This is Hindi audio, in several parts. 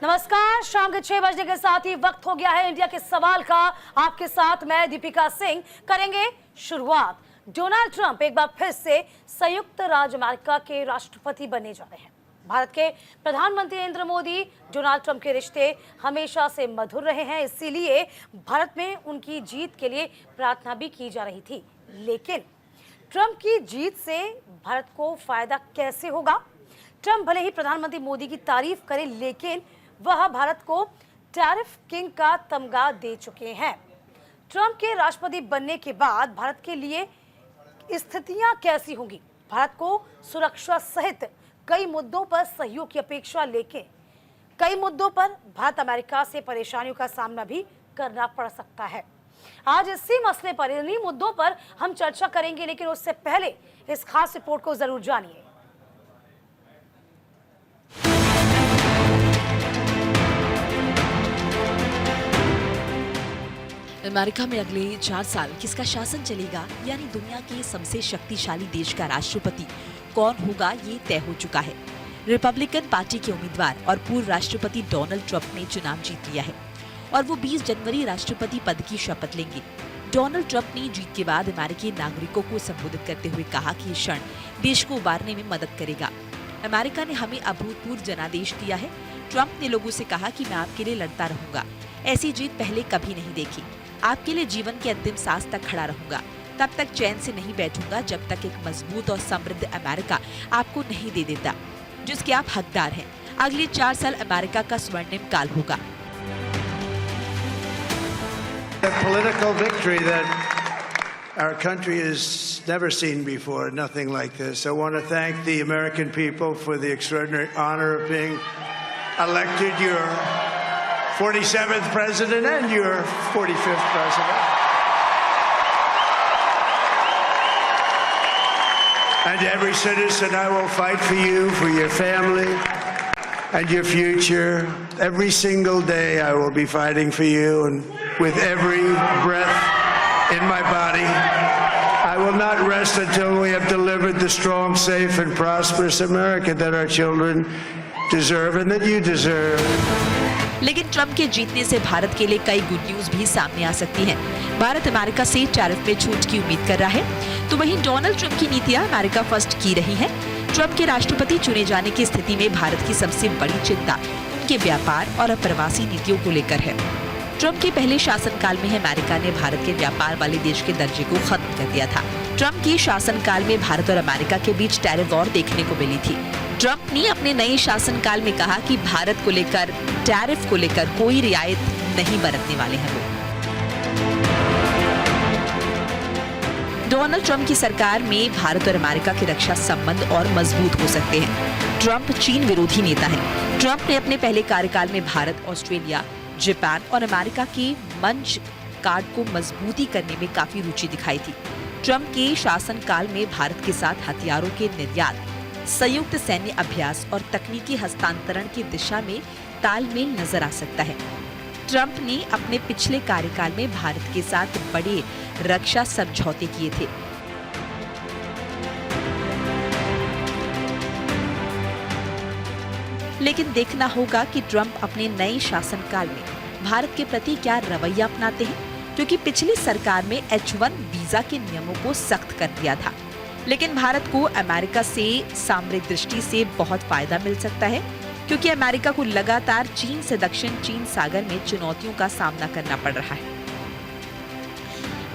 नमस्कार, शाम के 6 बजने के साथ ही वक्त हो गया है इंडिया के सवाल का। आपके साथ मैं दीपिका सिंह करेंगे शुरुआत। डोनाल्ड ट्रंप एक बार फिर से संयुक्त राज्य अमेरिका के राष्ट्रपति बनने जा रहे हैं। भारत के प्रधानमंत्री नरेंद्र मोदी डोनाल्ड ट्रंप के रिश्ते हमेशा से मधुर रहे हैं, इसीलिए भारत में उनकी जीत के लिए प्रार्थना भी की जा रही थी। लेकिन ट्रंप की जीत से भारत को फायदा कैसे होगा? ट्रंप भले ही प्रधानमंत्री मोदी की तारीफ करें, लेकिन वह भारत को टैरिफ किंग का तमगा दे चुके हैं। ट्रंप के राष्ट्रपति बनने के बाद भारत के लिए स्थितियां कैसी होंगी? भारत को सुरक्षा सहित कई मुद्दों पर सहयोग की अपेक्षा, लेकिन कई मुद्दों पर भारत अमेरिका से परेशानियों का सामना भी करना पड़ सकता है। आज इसी मसले पर, इन्हीं मुद्दों पर हम चर्चा करेंगे, लेकिन उससे पहले इस खास रिपोर्ट को जरूर जानिए। अमेरिका में अगले 4 साल किसका शासन चलेगा, यानी दुनिया के सबसे शक्तिशाली देश का राष्ट्रपति कौन होगा, ये तय हो चुका है। रिपब्लिकन पार्टी के उम्मीदवार और पूर्व राष्ट्रपति डोनाल्ड ट्रंप ने चुनाव जीत लिया है और वो 20 जनवरी राष्ट्रपति पद की शपथ लेंगे। डोनाल्ड ट्रंप ने जीत के बाद अमेरिकी नागरिकों को संबोधित करते हुए कहा कि ये क्षण देश को उबारने में मदद करेगा। अमेरिका ने हमें अभूतपूर्व जनादेश दिया है। ट्रंप ने लोगों से कहा कि मैं आपके लिए लड़ता रहूंगा, ऐसी जीत पहले कभी नहीं देखी। आपके लिए जीवन के अंतिम सांस तक खड़ा रहूंगा, तब तक चैन से नहीं बैठूंगा जब तक एक मजबूत और समृद्ध अमेरिका आपको नहीं दे देता, जिसके आप हकदार हैं। अगले 4 साल अमेरिका का स्वर्णिम काल होगा। A political victory that our country has never seen before, nothing like this. I want to thank the American people for the extraordinary honor of being elected your 47th president and your 45th president. And every citizen, I will fight for you, for your family, and your future. Every single day I will be fighting for you, and with every breath in my body, I will not rest until we have delivered the strong, safe, and prosperous America that our children deserve and that you deserve. लेकिन ट्रंप के जीतने से भारत के लिए कई गुड न्यूज भी सामने आ सकती हैं। भारत अमेरिका से टैरिफ में छूट की उम्मीद कर रहा है, तो वहीं डोनाल्ड ट्रंप की नीतियां अमेरिका फर्स्ट की रही हैं। ट्रंप के राष्ट्रपति चुने जाने की स्थिति में भारत की सबसे बड़ी चिंता उनके व्यापार और अप्रवासी नीतियों को लेकर है। ट्रंप के पहले शासनकाल में अमेरिका ने भारत के व्यापार वाले देश के दर्जे को खत्म कर दिया था। ट्रंप के शासनकाल में भारत और अमेरिका के बीच टैरिफ वॉर देखने को मिली थी। ट्रंप ने अपने नए शासनकाल में कहा कि भारत को लेकर टैरिफ को लेकर कोई रियायत नहीं बरतने वाले हैं वो। डोनाल्ड ट्रंप की सरकार में भारत और अमेरिका के रक्षा संबंध और मजबूत हो सकते हैं। ट्रंप चीन विरोधी नेता हैं। ट्रंप ने अपने पहले कार्यकाल में भारत, ऑस्ट्रेलिया, जापान और अमेरिका के मंच कार्ड को मजबूती करने में काफी रुचि दिखाई थी। ट्रंप के शासनकाल में भारत के साथ हथियारों के निर्यात, संयुक्त सैन्य अभ्यास और तकनीकी हस्तांतरण की दिशा में तालमेल नजर आ सकता है। ट्रंप ने अपने पिछले कार्यकाल में भारत के साथ बड़े रक्षा समझौते किए थे। लेकिन देखना होगा कि ट्रंप अपने नए शासनकाल में भारत के प्रति क्या रवैया अपनाते हैं, क्योंकि पिछली सरकार में H1 वीजा के नियमों को सख्त कर दिया था। लेकिन भारत को अमेरिका से सामरिक दृष्टि से बहुत फायदा मिल सकता है, क्योंकि अमेरिका को लगातार चीन से दक्षिण चीन सागर में चुनौतियों का सामना करना पड़ रहा है।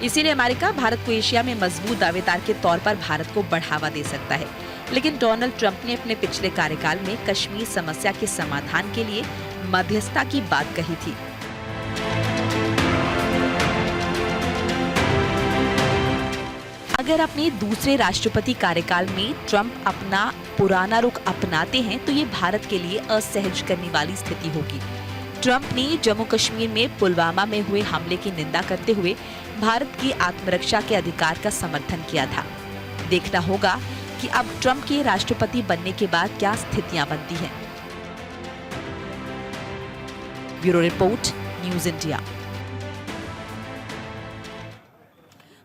इसीलिए अमेरिका भारत को एशिया में मजबूत दावेदार के तौर पर भारत को बढ़ावा दे सकता है। लेकिन डोनाल्ड ट्रंप ने अपने पिछले कार्यकाल में कश्मीर समस्या के समाधान के लिए मध्यस्थता की बात कही थी। अगर अपने दूसरे राष्ट्रपति कार्यकाल में ट्रंप अपना पुराना रुख अपनाते हैं, तो ये भारत के लिए असहज करने वाली स्थिति होगी। ट्रंप ने जम्मू कश्मीर में पुलवामा में हुए हमले की निंदा करते हुए भारत की आत्मरक्षा के अधिकार का समर्थन किया था। देखना होगा कि अब ट्रंप के राष्ट्रपति बनने के बाद क्या स्थितियां बनती हैं। Bureau report, news India.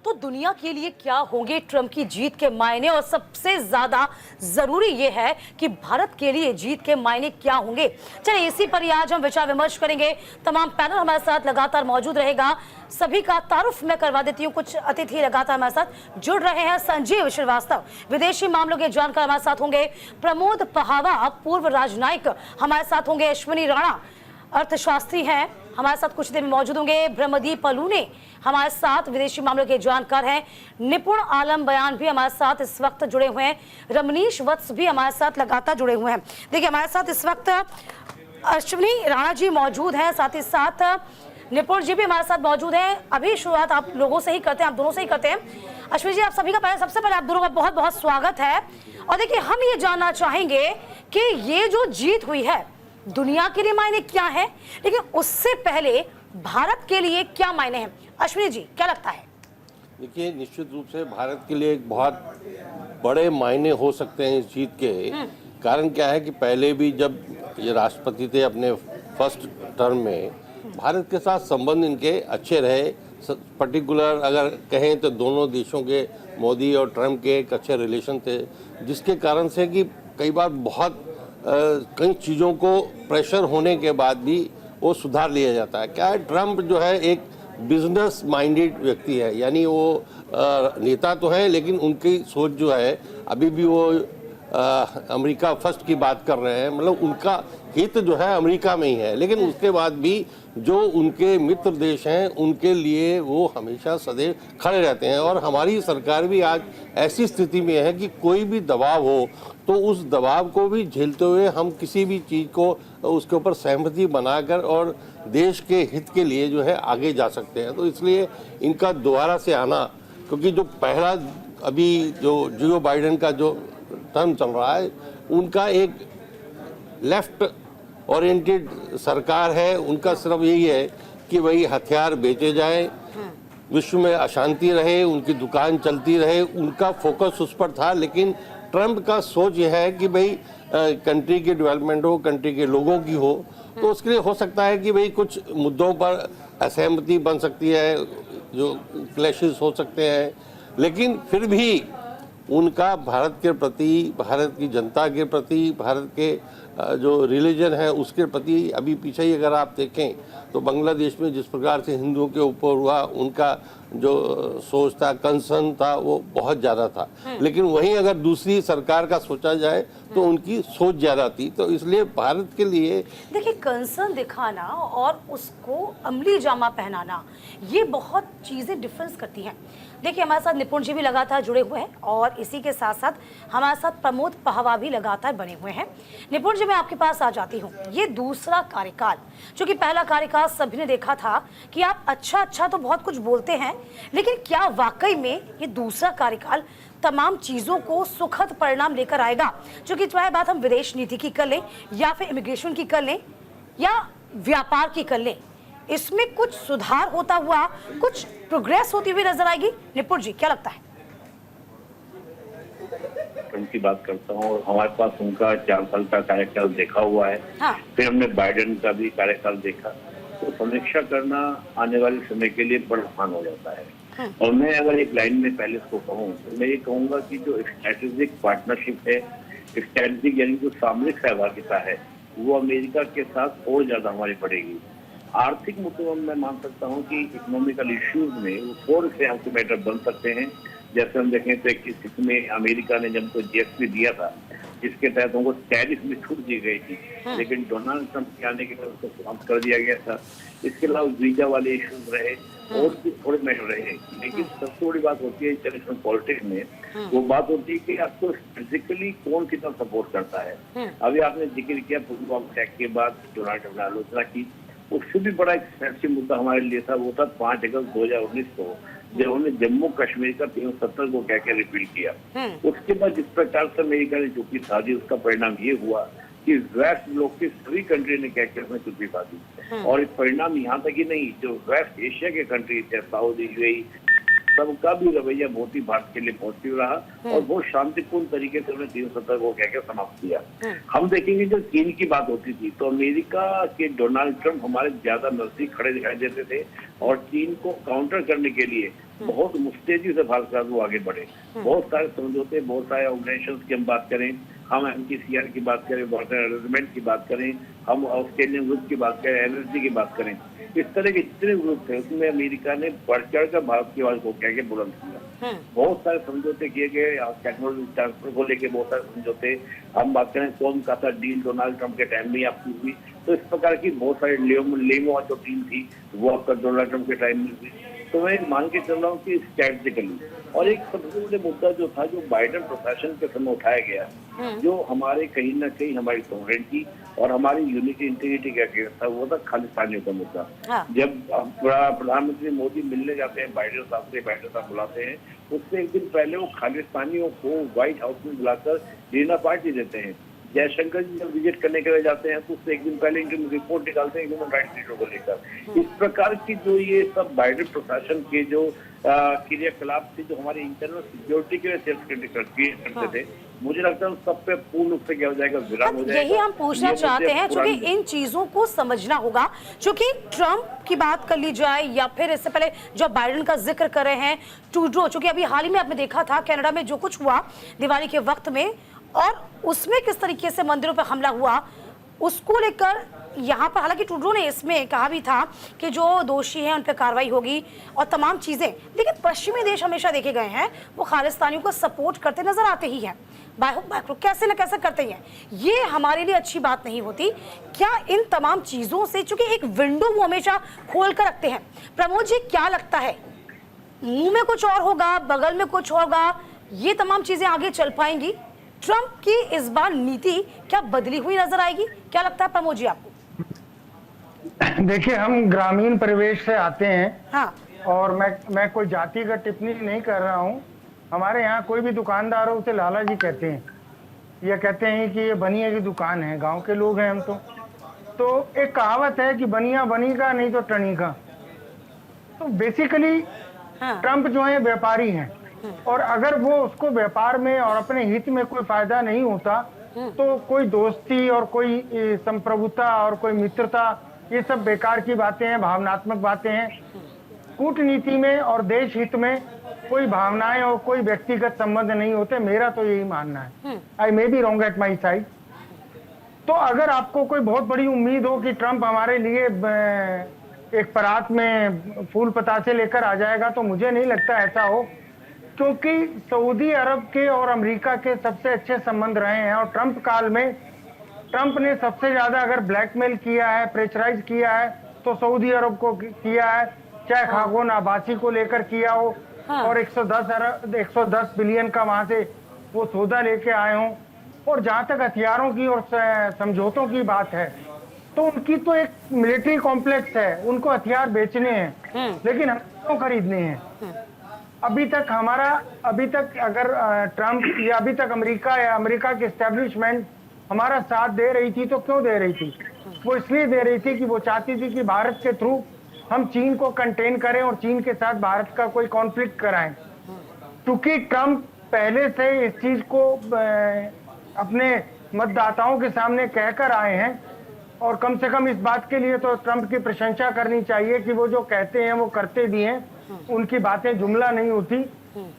तो दुनिया के लिए क्या होंगे ट्रंप की जीत के मायने, और सबसे ज्यादा जरूरी यह है कि भारत के लिए जीत के मायने क्या होंगे। चलिए इसी पर ही आज हम विचार विमर्श करेंगे। तमाम पैनल हमारे साथ लगातार मौजूद रहेगा। सभी का तारुफ मैं करवा देती हूँ। कुछ अतिथि लगातार हमारे साथ जुड़ रहे हैं। संजीव श्रीवास्तव विदेशी मामलों के जानकार हमारे साथ होंगे। प्रमोद पहावा पूर्व राजनयिक हमारे साथ होंगे। अश्विनी राणा अर्थशास्त्री हैं, हमारे साथ कुछ देर में मौजूद होंगे। ब्रह्मदीप अलूने हमारे साथ विदेशी मामलों के जानकार हैं। निपुण आलम बयान भी हमारे साथ इस वक्त जुड़े हुए हैं। रमनीश वत्स भी हमारे साथ लगातार जुड़े हुए हैं। देखिए हमारे साथ इस वक्त अश्विनी राणा जी मौजूद हैं, साथ ही साथ निपुण जी भी हमारे साथ मौजूद हैं। अभी शुरुआत आप लोगों से ही करते हैं, आप दोनों से ही करते हैं। अश्विनी जी, आप सभी का सबसे पहले आप दोनों का बहुत बहुत स्वागत है। और देखिए हम ये जानना चाहेंगे कि ये जो जीत हुई है दुनिया के लिए मायने क्या है, लेकिन उससे पहले भारत के लिए क्या मायने हैं। अश्विनी जी क्या लगता है? देखिए, निश्चित रूप से भारत के लिए एक बहुत बड़े मायने हो सकते हैं इस जीत के। कारण क्या है कि पहले भी जब ये राष्ट्रपति थे अपने फर्स्ट टर्म में, भारत के साथ संबंध इनके अच्छे रहे। पर्टिकुलर अगर कहें तो दोनों देशों के, मोदी और ट्रम्प के एक अच्छे रिलेशन थे, जिसके कारण से कि कई बार बहुत कई चीज़ों को प्रेशर होने के बाद भी वो सुधार लिया जाता है। क्या है, ट्रम्प जो है एक बिजनेस माइंडेड व्यक्ति है, यानी वो नेता तो है लेकिन उनकी सोच जो है अभी भी वो अमेरिका फर्स्ट की बात कर रहे हैं। मतलब उनका हित जो है अमेरिका में ही है, लेकिन उसके बाद भी जो उनके मित्र देश हैं उनके लिए वो हमेशा सदैव खड़े रहते हैं। और हमारी सरकार भी आज ऐसी स्थिति में है कि कोई भी दबाव हो तो उस दबाव को भी झेलते हुए हम किसी भी चीज़ को उसके ऊपर सहमति बनाकर और देश के हित के लिए जो है आगे जा सकते हैं। तो इसलिए इनका दोबारा से आना, क्योंकि जो पहला अभी जो जो बाइडेन का जो टर्म चल रहा है, उनका एक लेफ्ट ओरिएंटेड सरकार है। उनका सिर्फ यही है कि वही हथियार बेचे जाएं, विश्व में अशांति रहे, उनकी दुकान चलती रहे, उनका फोकस उस पर था। लेकिन ट्रम्प का सोच यह है कि भाई कंट्री की डेवलपमेंट हो, कंट्री के लोगों की हो। तो उसके लिए हो सकता है कि भाई कुछ मुद्दों पर असहमति बन सकती है, जो क्लैशेस हो सकते हैं, लेकिन फिर भी उनका भारत के प्रति, भारत की जनता के प्रति, भारत के जो रिलीजन है उसके प्रति, अभी पीछे ही अगर आप देखें तो बांग्लादेश में जिस प्रकार से हिंदुओं के ऊपर हुआ, उनका जो सोच था, कंसर्न था, वो बहुत ज़्यादा था। लेकिन वहीं अगर दूसरी सरकार का सोचा जाए तो उनकी सोच ज़्यादा थी। तो इसलिए भारत के लिए देखिए, कंसर्न दिखाना और उसको अमली जामा पहनाना, ये बहुत चीज़ें डिफरेंस करती हैं। देखिए हमारे साथ निपुण जी भी लगातार जुड़े हुए हैं और इसी के साथ साथ हमारे साथ प्रमोद पहावा भी लगातार बने हुए हैं। निपुण जी, मैं आपके पास आ जाती हूँ। ये दूसरा कार्यकाल, चूंकि पहला कार्यकाल सभी ने देखा था कि आप अच्छा तो बहुत कुछ बोलते हैं, लेकिन क्या वाकई में ये दूसरा कार्यकाल तमाम चीज़ों को सुखद परिणाम लेकर आएगा? चूंकि चाहे बात हम विदेश नीति की कर लें या फिर इमिग्रेशन की कर लें या व्यापार की कर लें, इसमें कुछ सुधार होता हुआ, कुछ प्रोग्रेस होती हुई नजर आएगी। निपुण जी क्या लगता है? उनकी बात करता हूँ और हमारे पास उनका 4 साल का कार्यकाल देखा हुआ है। हाँ। फिर हमने बाइडेन का भी कार्यकाल देखा, तो समीक्षा करना आने वाले समय के लिए बड़ा आसान हो जाता है। और मैं अगर एक लाइन में पहले इसको कहूँ तो मैं ये कहूँगा कि जो स्ट्रेटेजिक पार्टनरशिप है, स्ट्रेटेजिक यानी जो सामरिक सहभागिता है, वो अमेरिका के साथ और ज्यादा हमारी बढ़ेगी। आर्थिक मुद्दों में मैं मान सकता हूँ कि इकोनॉमिकल इश्यूज में वो थोड़े से हमसे मैटर बन सकते हैं। जैसे हम देखें तो 21 में अमेरिका ने जब को GSP दिया था, जिसके तहत उनको टैरिफ में छूट दी गई थी, लेकिन डोनाल्ड ट्रंप के आने के बाद उसको समाप्त कर दिया गया था। इसके अलावा वीजा वाले इश्यूज रहे और भी थोड़े मैटर रहे। लेकिन सबसे बड़ी बात होती है इंटरनेशनल पॉलिटिक्स में, वो बात होती है कि आपको फिजिकली कौन कितना सपोर्ट करता है। अभी आपने जिक्र किया पुलवामा अटैक के बाद डोनाल्ड ट्रंप ने आलोचना की, उससे भी बड़ा एक सेंसिटिव मुद्दा हमारे लिए था, वो था 5 अगस्त 2019 को, जब उन्होंने जम्मू कश्मीर का 370 को क्या क्या रिपील किया। उसके बाद जिस प्रकार से अमेरिका ने चुप्पी साधी, उसका परिणाम ये हुआ कि वेस्ट ब्लॉक की सभी कंट्री ने क्या क्या में चुप्पी साधी। और इस परिणाम यहाँ तक ही नहीं, जो वेस्ट एशिया के कंट्री थे, सऊदी, UAE, सबका भी रवैया बहुत ही भारत के लिए पॉजिटिव रहा और बहुत शांतिपूर्ण तरीके से उन्होंने 370 को कहकर समाप्त किया। हम देखेंगे जब चीन की बात होती थी तो अमेरिका के डोनाल्ड ट्रंप हमारे ज्यादा नजदीक खड़े दिखाई देते थे और चीन को काउंटर करने के लिए बहुत मुस्तैदी से भारत का वो आगे बढ़े। बहुत सारे समझौते, बहुत सारे ऑर्गेनाइजेशन की हम बात करें, हम MTCR की बात करें, वाटर अरेंजमेंट की बात करें, हम ऑस्ट्रेलियन ग्रुप की बात करें, एनर्जी की बात करें, इस तरह के जितने ग्रुप थे उसमें अमेरिका ने बढ़ चढ़ कर भारत की आवाज को कह के बुलंद किया। बहुत सारे समझौते किए गए, टेक्नोलॉजी ट्रांसफर को लेकर बहुत सारे समझौते, हम बात करें कौन का था डील डोनाल्ड ट्रंप के टाइम में आपकी हुई, तो इस प्रकार की बहुत सारी लेमो जो टीम थी वो आपका डोनाल्ड ट्रंप के टाइम में हुई। तो मैं मान के चल रहा हूँ कि स्ट्रेटेजिकली और एक सबसे बड़े मुद्दा जो था जो बाइडेन प्रशासन के समय उठाया गया, जो हमारे कहीं ना कहीं हमारी सॉवरेनिटी और हमारी यूनिटी इंटीग्रिटी का अगेंस्ट था, वो था खालिस्तानियों का मुद्दा। जब प्रधानमंत्री मोदी मिलने जाते हैं बाइडेन साहब बुलाते हैं, उससे एक दिन पहले वो खालिस्तानियों को व्हाइट हाउस में बुलाकर डिनर पार्टी देते हैं। जयशंकर जी जब विजिट करने के लिए जाते हैं तो उससे एक दिन पहले इनकी रिपोर्ट निकालते हैं ह्यूमन राइट्स इश्यू को लेकर। इस प्रकार की जो ये सब बाइडेन प्रशासन के जो क्रियाकलाप थे जो हमारी इंटरनल सिक्योरिटी के लिए सेल्फ क्रिएट करते थे, मुझे लगता है उस सब पे पूर्ण रूप से क्या हो जाएगा, विराम हो जाएगा। यही हम पूछना चाहते हैं, क्योंकि इन चीजों को समझना होगा। क्योंकि ट्रंप की बात कर ली जाए या फिर इससे पहले जो बाइडेन का जिक्र कर रहे हैं, ट्रूडो, चूंकि अभी हाल ही में आपने देखा था कनाडा में जो कुछ हुआ दिवाली के वक्त में, और उसमें किस तरीके से मंदिरों पर हमला हुआ, उसको लेकर यहाँ पर हालांकि ट्रूडो ने इसमें कहा भी था कि जो दोषी हैं उन पर कार्रवाई होगी और तमाम चीजें, लेकिन पश्चिमी देश हमेशा देखे गए हैं वो खालिस्तानियों को सपोर्ट करते नजर आते ही हैं, कैसे न कैसे करते ही हैं। ये हमारे लिए अच्छी बात नहीं होती। क्या इन तमाम चीजों से, चूंकि एक विंडो वो हमेशा खोल कर रखते हैं, प्रमोद जी क्या लगता है, मुंह में कुछ और होगा, बगल में कुछ होगा, ये तमाम चीजें आगे चल पाएंगी? ट्रंप की इस बार नीति क्या बदली हुई नजर आएगी? क्या लगता है प्रमोद जी आपको? देखिए, हम ग्रामीण परिवेश से आते हैं। हाँ। और मैं कोई जातिगत टिप्पणी नहीं कर रहा हूँ। हमारे यहाँ कोई भी दुकानदार हो उसे लाला जी कहते हैं, या कहते हैं कि ये बनिया की दुकान है। गांव के लोग हैं हम तो एक कहावत है कि बनिया बनी का नहीं तो टनी का। तो बेसिकली ट्रंप जो है व्यापारी हैं, और अगर वो उसको व्यापार में और अपने हित में कोई फायदा नहीं होता तो कोई दोस्ती और कोई संप्रभुता और कोई मित्रता, ये सब बेकार की बातें हैं, भावनात्मक बातें हैं। कूटनीति में और देश हित में कोई भावनाएं और कोई व्यक्तिगत संबंध नहीं होते, मेरा तो यही मानना है। I may be wrong at my side. तो अगर आपको कोई बहुत बड़ी उम्मीद हो कि ट्रंप हमारे लिए एक परात में फूल पतासे लेकर आ जाएगा, तो मुझे नहीं लगता ऐसा हो, क्योंकि सऊदी अरब के और अमेरिका के सबसे अच्छे संबंध रहे हैं। और ट्रंप काल में ट्रंप ने सबसे ज्यादा अगर ब्लैकमेल किया है, प्रेशराइज किया है, तो सऊदी अरब को किया है, चाहे खागोन आबासी को लेकर किया हो। और 110 बिलियन का वहां से वो सौदा लेके आए हों। और जहां तक हथियारों की और समझौतों की बात है, तो उनकी तो एक मिलिट्री कॉम्प्लेक्स है, उनको हथियार बेचने हैं, लेकिन हम क्यों खरीदने हैं? अभी तक अगर ट्रंप या अभी तक अमेरिका या अमेरिका की एस्टेब्लिशमेंट हमारा साथ दे रही थी, तो क्यों दे रही थी? वो इसलिए दे रही थी कि वो चाहती थी कि भारत के थ्रू हम चीन को कंटेन करें और चीन के साथ भारत का कोई कॉन्फ्लिक्ट कराएं। क्योंकि ट्रंप पहले से इस चीज को अपने मतदाताओं के सामने कहकर आए हैं, और कम से कम इस बात के लिए तो ट्रंप की प्रशंसा करनी चाहिए कि वो जो कहते हैं वो करते भी हैं, उनकी बातें जुमला नहीं होती।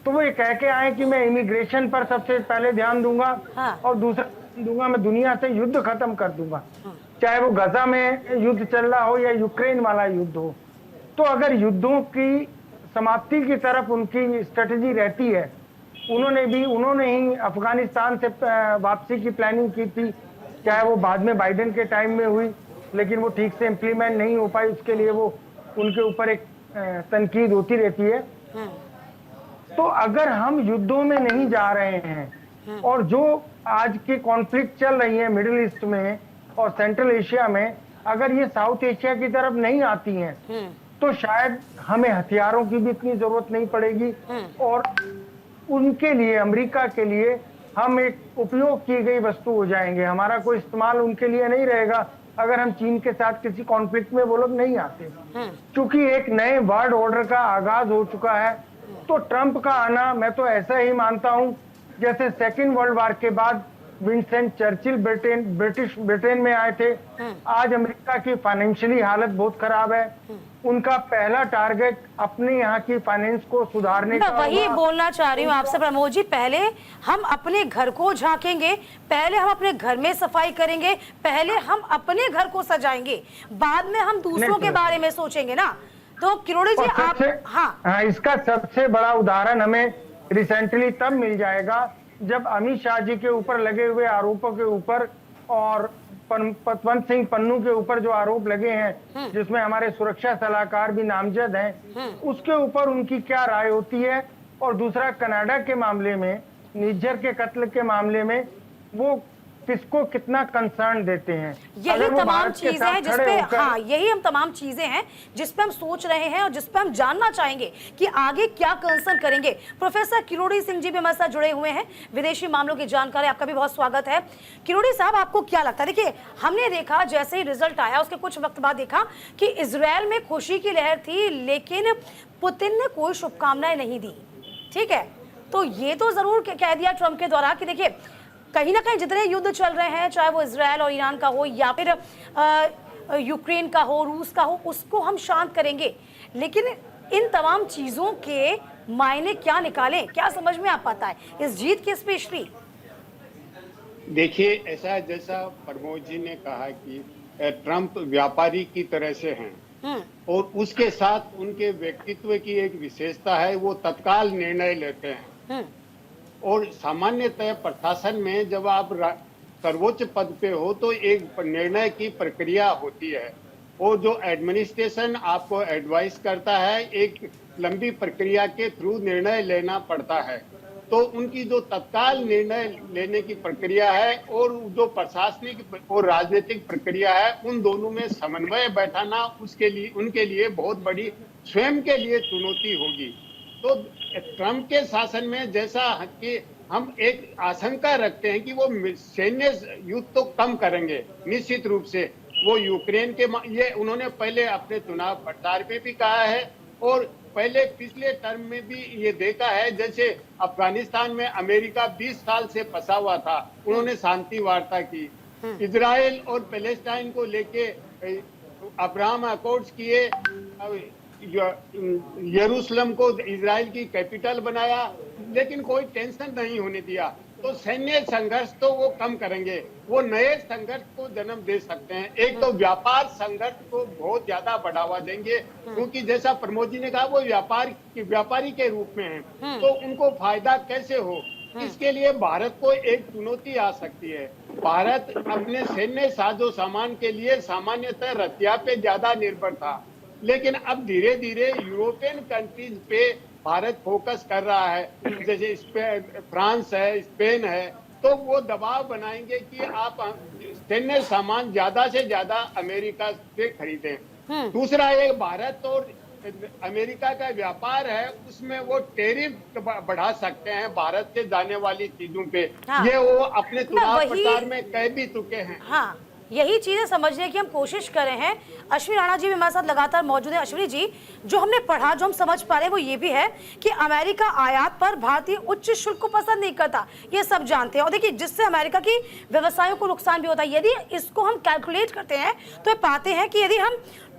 तो वो ये कह के आए कि मैं इमिग्रेशन पर सबसे पहले ध्यान दूंगा, और दूसरा दूंगा मैं दुनिया से युद्ध खत्म कर दूंगा, चाहे वो गजा में युद्ध चल रहा हो या यूक्रेन वाला युद्ध हो। तो अगर युद्धों की समाप्ति की तरफ उनकी स्ट्रेटेजी रहती है, उन्होंने ही अफगानिस्तान से वापसी की प्लानिंग की थी, चाहे वो बाद में बाइडेन के टाइम में हुई, लेकिन वो ठीक से इम्प्लीमेंट नहीं हो पाई। उसके लिए वो उनके ऊपर एक तनकीद होती रहती है। तो अगर हम युद्धों में नहीं जा रहे हैं, और जो आज की कॉन्फ्लिक्ट चल रही है मिडिल ईस्ट में और सेंट्रल एशिया में, अगर ये साउथ एशिया की तरफ नहीं आती हैं, तो शायद हमें हथियारों की भी इतनी जरूरत नहीं पड़ेगी, और उनके लिए, अमेरिका के लिए हम एक उपयोग की गई वस्तु हो जाएंगे। हमारा कोई इस्तेमाल उनके लिए नहीं रहेगा अगर हम चीन के साथ किसी कॉन्फ्लिक्ट में वो लोग नहीं आते। क्योंकि एक नए वर्ल्ड ऑर्डर का आगाज हो चुका है, तो ट्रंप का आना मैं तो ऐसा ही मानता हूं जैसे सेकेंड वर्ल्ड वॉर के बाद विंस्टन चर्चिल ब्रिटेन में आए थे। आज अमेरिका की फाइनेंशियली हालत बहुत खराब है। उनका पहला टारगेट अपने यहाँ की फाइनेंस को सुधारने का वही होगा। बोलना चाह रही हूँ आपसे प्रमोद जी, पहले हम अपने घर को झांकेंगे, पहले हम अपने घर में सफाई करेंगे, पहले हम अपने घर को सजाएंगे, बाद में हम दूसरों के बारे में सोचेंगे ना। तो किरोड़ी जी आप हाँ, इसका सबसे बड़ा उदाहरण हमें रिसेंटली तब मिल जाएगा जब अमित शाह जी के ऊपर लगे हुए आरोपों के ऊपर और पतवंत सिंह पन्नू के ऊपर जो आरोप लगे हैं, जिसमें हमारे सुरक्षा सलाहकार भी नामजद हैं, उसके ऊपर उनकी क्या राय होती है। और दूसरा, कनाडा के मामले में, निज्जर के कत्ल के मामले में वो किसको कितना कंसर्न देते हैं। यही तमाम चीजें हैं जिसपे हाँ, यही हम तमाम चीजें हैं जिसपे हम सोच रहे हैं और जिसपे हम जानना चाहेंगे कि आगे क्या कंसर्न करेंगे। प्रोफेसर किरोड़ी सिंह जी भी हमारे साथ जुड़े हुए हैं, विदेशी मामलों की जानकारी, आपका भी बहुत स्वागत है। किरोड़ी साहब, आपको क्या लगता है? देखिए, हमने देखा जैसे ही रिजल्ट आया उसके कुछ वक्त बाद देखा कि इजरायल में खुशी की लहर थी, लेकिन पुतिन ने कोई शुभकामनाएं नहीं दी। ठीक है, तो ये तो जरूर कह दिया ट्रंप के द्वारा कि देखिए कहीं ना कहीं जितने युद्ध चल रहे हैं, चाहे वो इजरायल और ईरान का हो या फिर यूक्रेन का हो, रूस का हो, उसको हम शांत करेंगे। लेकिन इन तमाम चीजों के मायने क्या निकालें, क्या समझ में आ पाता है इस जीत की स्पेशली? देखिए, ऐसा जैसा प्रमोद जी ने कहा कि ट्रंप व्यापारी की तरह से हैं और उसके साथ उनके व्यक्तित्व की एक विशेषता है, वो तत्काल निर्णय लेते हैं। और सामान्यतः प्रशासन में जब आप सर्वोच्च पद पे हो तो एक निर्णय की प्रक्रिया होती है और जो एडमिनिस्ट्रेशन आपको एडवाइस करता है, एक लंबी प्रक्रिया के थ्रू निर्णय लेना पड़ता है। तो उनकी जो तत्काल निर्णय लेने की प्रक्रिया है और जो प्रशासनिक और राजनीतिक प्रक्रिया है, उन दोनों में समन्वय बैठाना उसके लिए उनके लिए बहुत बड़ी स्वयं के लिए चुनौती होगी। तो ट्रंप के शासन में जैसा कि हम एक आशंका रखते हैं कि वो सैन्य युद्ध तो कम करेंगे निश्चित रूप से। वो यूक्रेन के ये उन्होंने पहले अपने चुनाव प्रचार में भी कहा है और पहले पिछले टर्म में भी ये देखा है। जैसे अफगानिस्तान में अमेरिका 20 साल से फंसा हुआ था, उन्होंने शांति वार्ता की। इजराइल और पैलेस्टाइन को लेके अब्राहम अकॉर्ड्स किए, यरूशलेम को इजराइल की कैपिटल बनाया, लेकिन कोई टेंशन नहीं होने दिया। तो सैन्य संघर्ष तो वो कम करेंगे, वो नए संघर्ष को जन्म दे सकते हैं। एक तो व्यापार संघर्ष को बहुत ज्यादा बढ़ावा देंगे, क्योंकि जैसा प्रमोद जी ने कहा वो व्यापारी के रूप में है, तो उनको फायदा कैसे हो, इसके लिए भारत को एक चुनौती आ सकती है। भारत अपने सैन्य साजो सामान के लिए सामान्यतः रसिया पे ज्यादा निर्भर था, लेकिन अब धीरे धीरे यूरोपियन कंट्रीज पे भारत फोकस कर रहा है। जैसे फ्रांस है, स्पेन है, तो वो दबाव बनाएंगे कि आप सैन्य सामान ज्यादा से ज्यादा अमेरिका से खरीदें। दूसरा, ये भारत और अमेरिका का व्यापार है, उसमें वो टैरिफ बढ़ा सकते हैं भारत से जाने वाली चीजों पे। हाँ। ये वो अपने चुनाव प्रचार में कह भी चुके हैं। हाँ, यही चीजें समझने की हम कोशिश कर रहे हैं। अश्विनी राणा जी भी हमारे साथ लगातार मौजूद है। अश्विनी जी, जो हमने पढ़ा, जो हम समझ पा रहे हैं वो ये भी है कि अमेरिका आयात पर भारतीय उच्च शुल्क को पसंद नहीं करता, ये सब जानते हैं। और देखिए, जिससे अमेरिका की व्यवसायों को नुकसान भी होता है। यदि इसको हम कैलकुलेट करते हैं तो पाते हैं कि यदि हम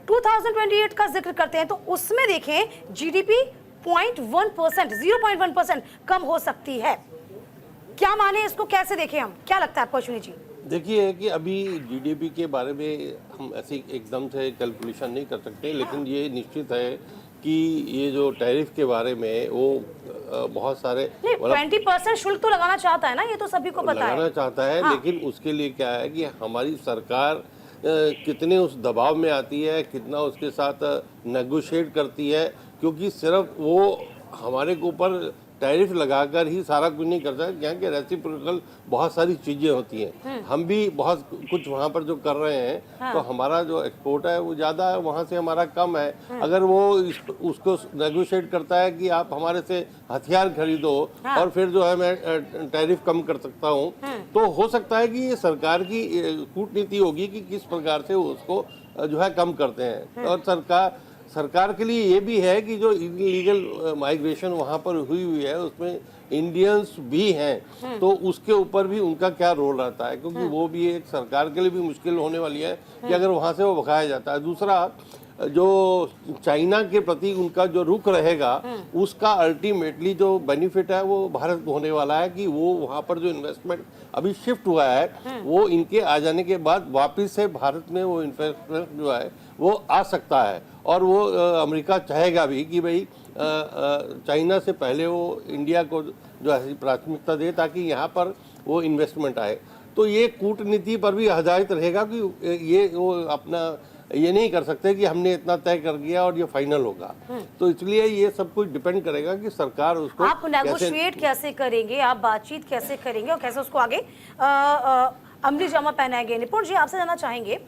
2028 का जिक्र करते हैं तो उसमें देखें जीडीपी 0.1%, 0.1% कम हो सकती है। क्या माने इसको, कैसे देखें हम, क्या लगता है आपको अश्विनी जी? देखिए कि अभी जीडीपी के बारे में हम ऐसे एकदम से कैलकुलेशन नहीं कर सकते, लेकिन ये निश्चित है कि ये जो टैरिफ के बारे में वो बहुत सारे 20% शुल्क तो लगाना चाहता है ना, ये तो सभी को पता है, लगाना चाहता है। हाँ। लेकिन उसके लिए क्या है कि हमारी सरकार कितने उस दबाव में आती है, कितना उसके साथ नेगोशिएट करती है, क्योंकि सिर्फ वो हमारे ऊपर टैरिफ लगाकर ही सारा कुछ नहीं करता है। यहाँ के रेसिप्रोकल बहुत सारी चीज़ें होती हैं। हम भी बहुत कुछ वहाँ पर जो कर रहे हैं, हाँ। तो हमारा जो एक्सपोर्ट है वो ज़्यादा है, वहाँ से हमारा कम है। अगर वो उसको नेगोशिएट करता है कि आप हमारे से हथियार खरीदो, हाँ। और फिर जो है मैं टैरिफ कम कर सकता हूँ, तो हो सकता है कि ये सरकार की कूटनीति होगी कि किस प्रकार से उसको जो है कम करते हैं। और सरकार सरकार के लिए ये भी है कि जो इलीगल माइग्रेशन वहाँ पर हुई है उसमें इंडियंस भी हैं, तो उसके ऊपर भी उनका क्या रोल रहता है, क्योंकि वो भी एक सरकार के लिए भी मुश्किल होने वाली है कि अगर वहाँ से वो भगाया जाता है। दूसरा, जो चाइना के प्रति उनका जो रुख रहेगा उसका अल्टीमेटली जो बेनिफिट है वो भारत को होने वाला है कि वो वहाँ पर जो इन्वेस्टमेंट अभी शिफ्ट हुआ है वो इनके आ जाने के बाद वापस से भारत में वो इन्वेस्टमेंट जो है वो आ सकता है। और वो अमेरिका चाहेगा भी कि भाई चाइना से पहले वो इंडिया को जो है प्राथमिकता दे ताकि यहाँ पर वो इन्वेस्टमेंट आए। तो ये कूटनीति पर भी आधारित रहेगा कि ये वो अपना ये नहीं कर सकते कि हमने इतना तय कर दिया और ये फाइनल होगा। तो इसलिए ये सब कुछ डिपेंड करेगा कि सरकार उसको आप नेगोशिएट कैसे करेंगे, आप बातचीत कैसे करेंगे और कैसे उसको आगे अमली जामा पहनाएंगे। निपुण जी, आपसे जानना चाहेंगे,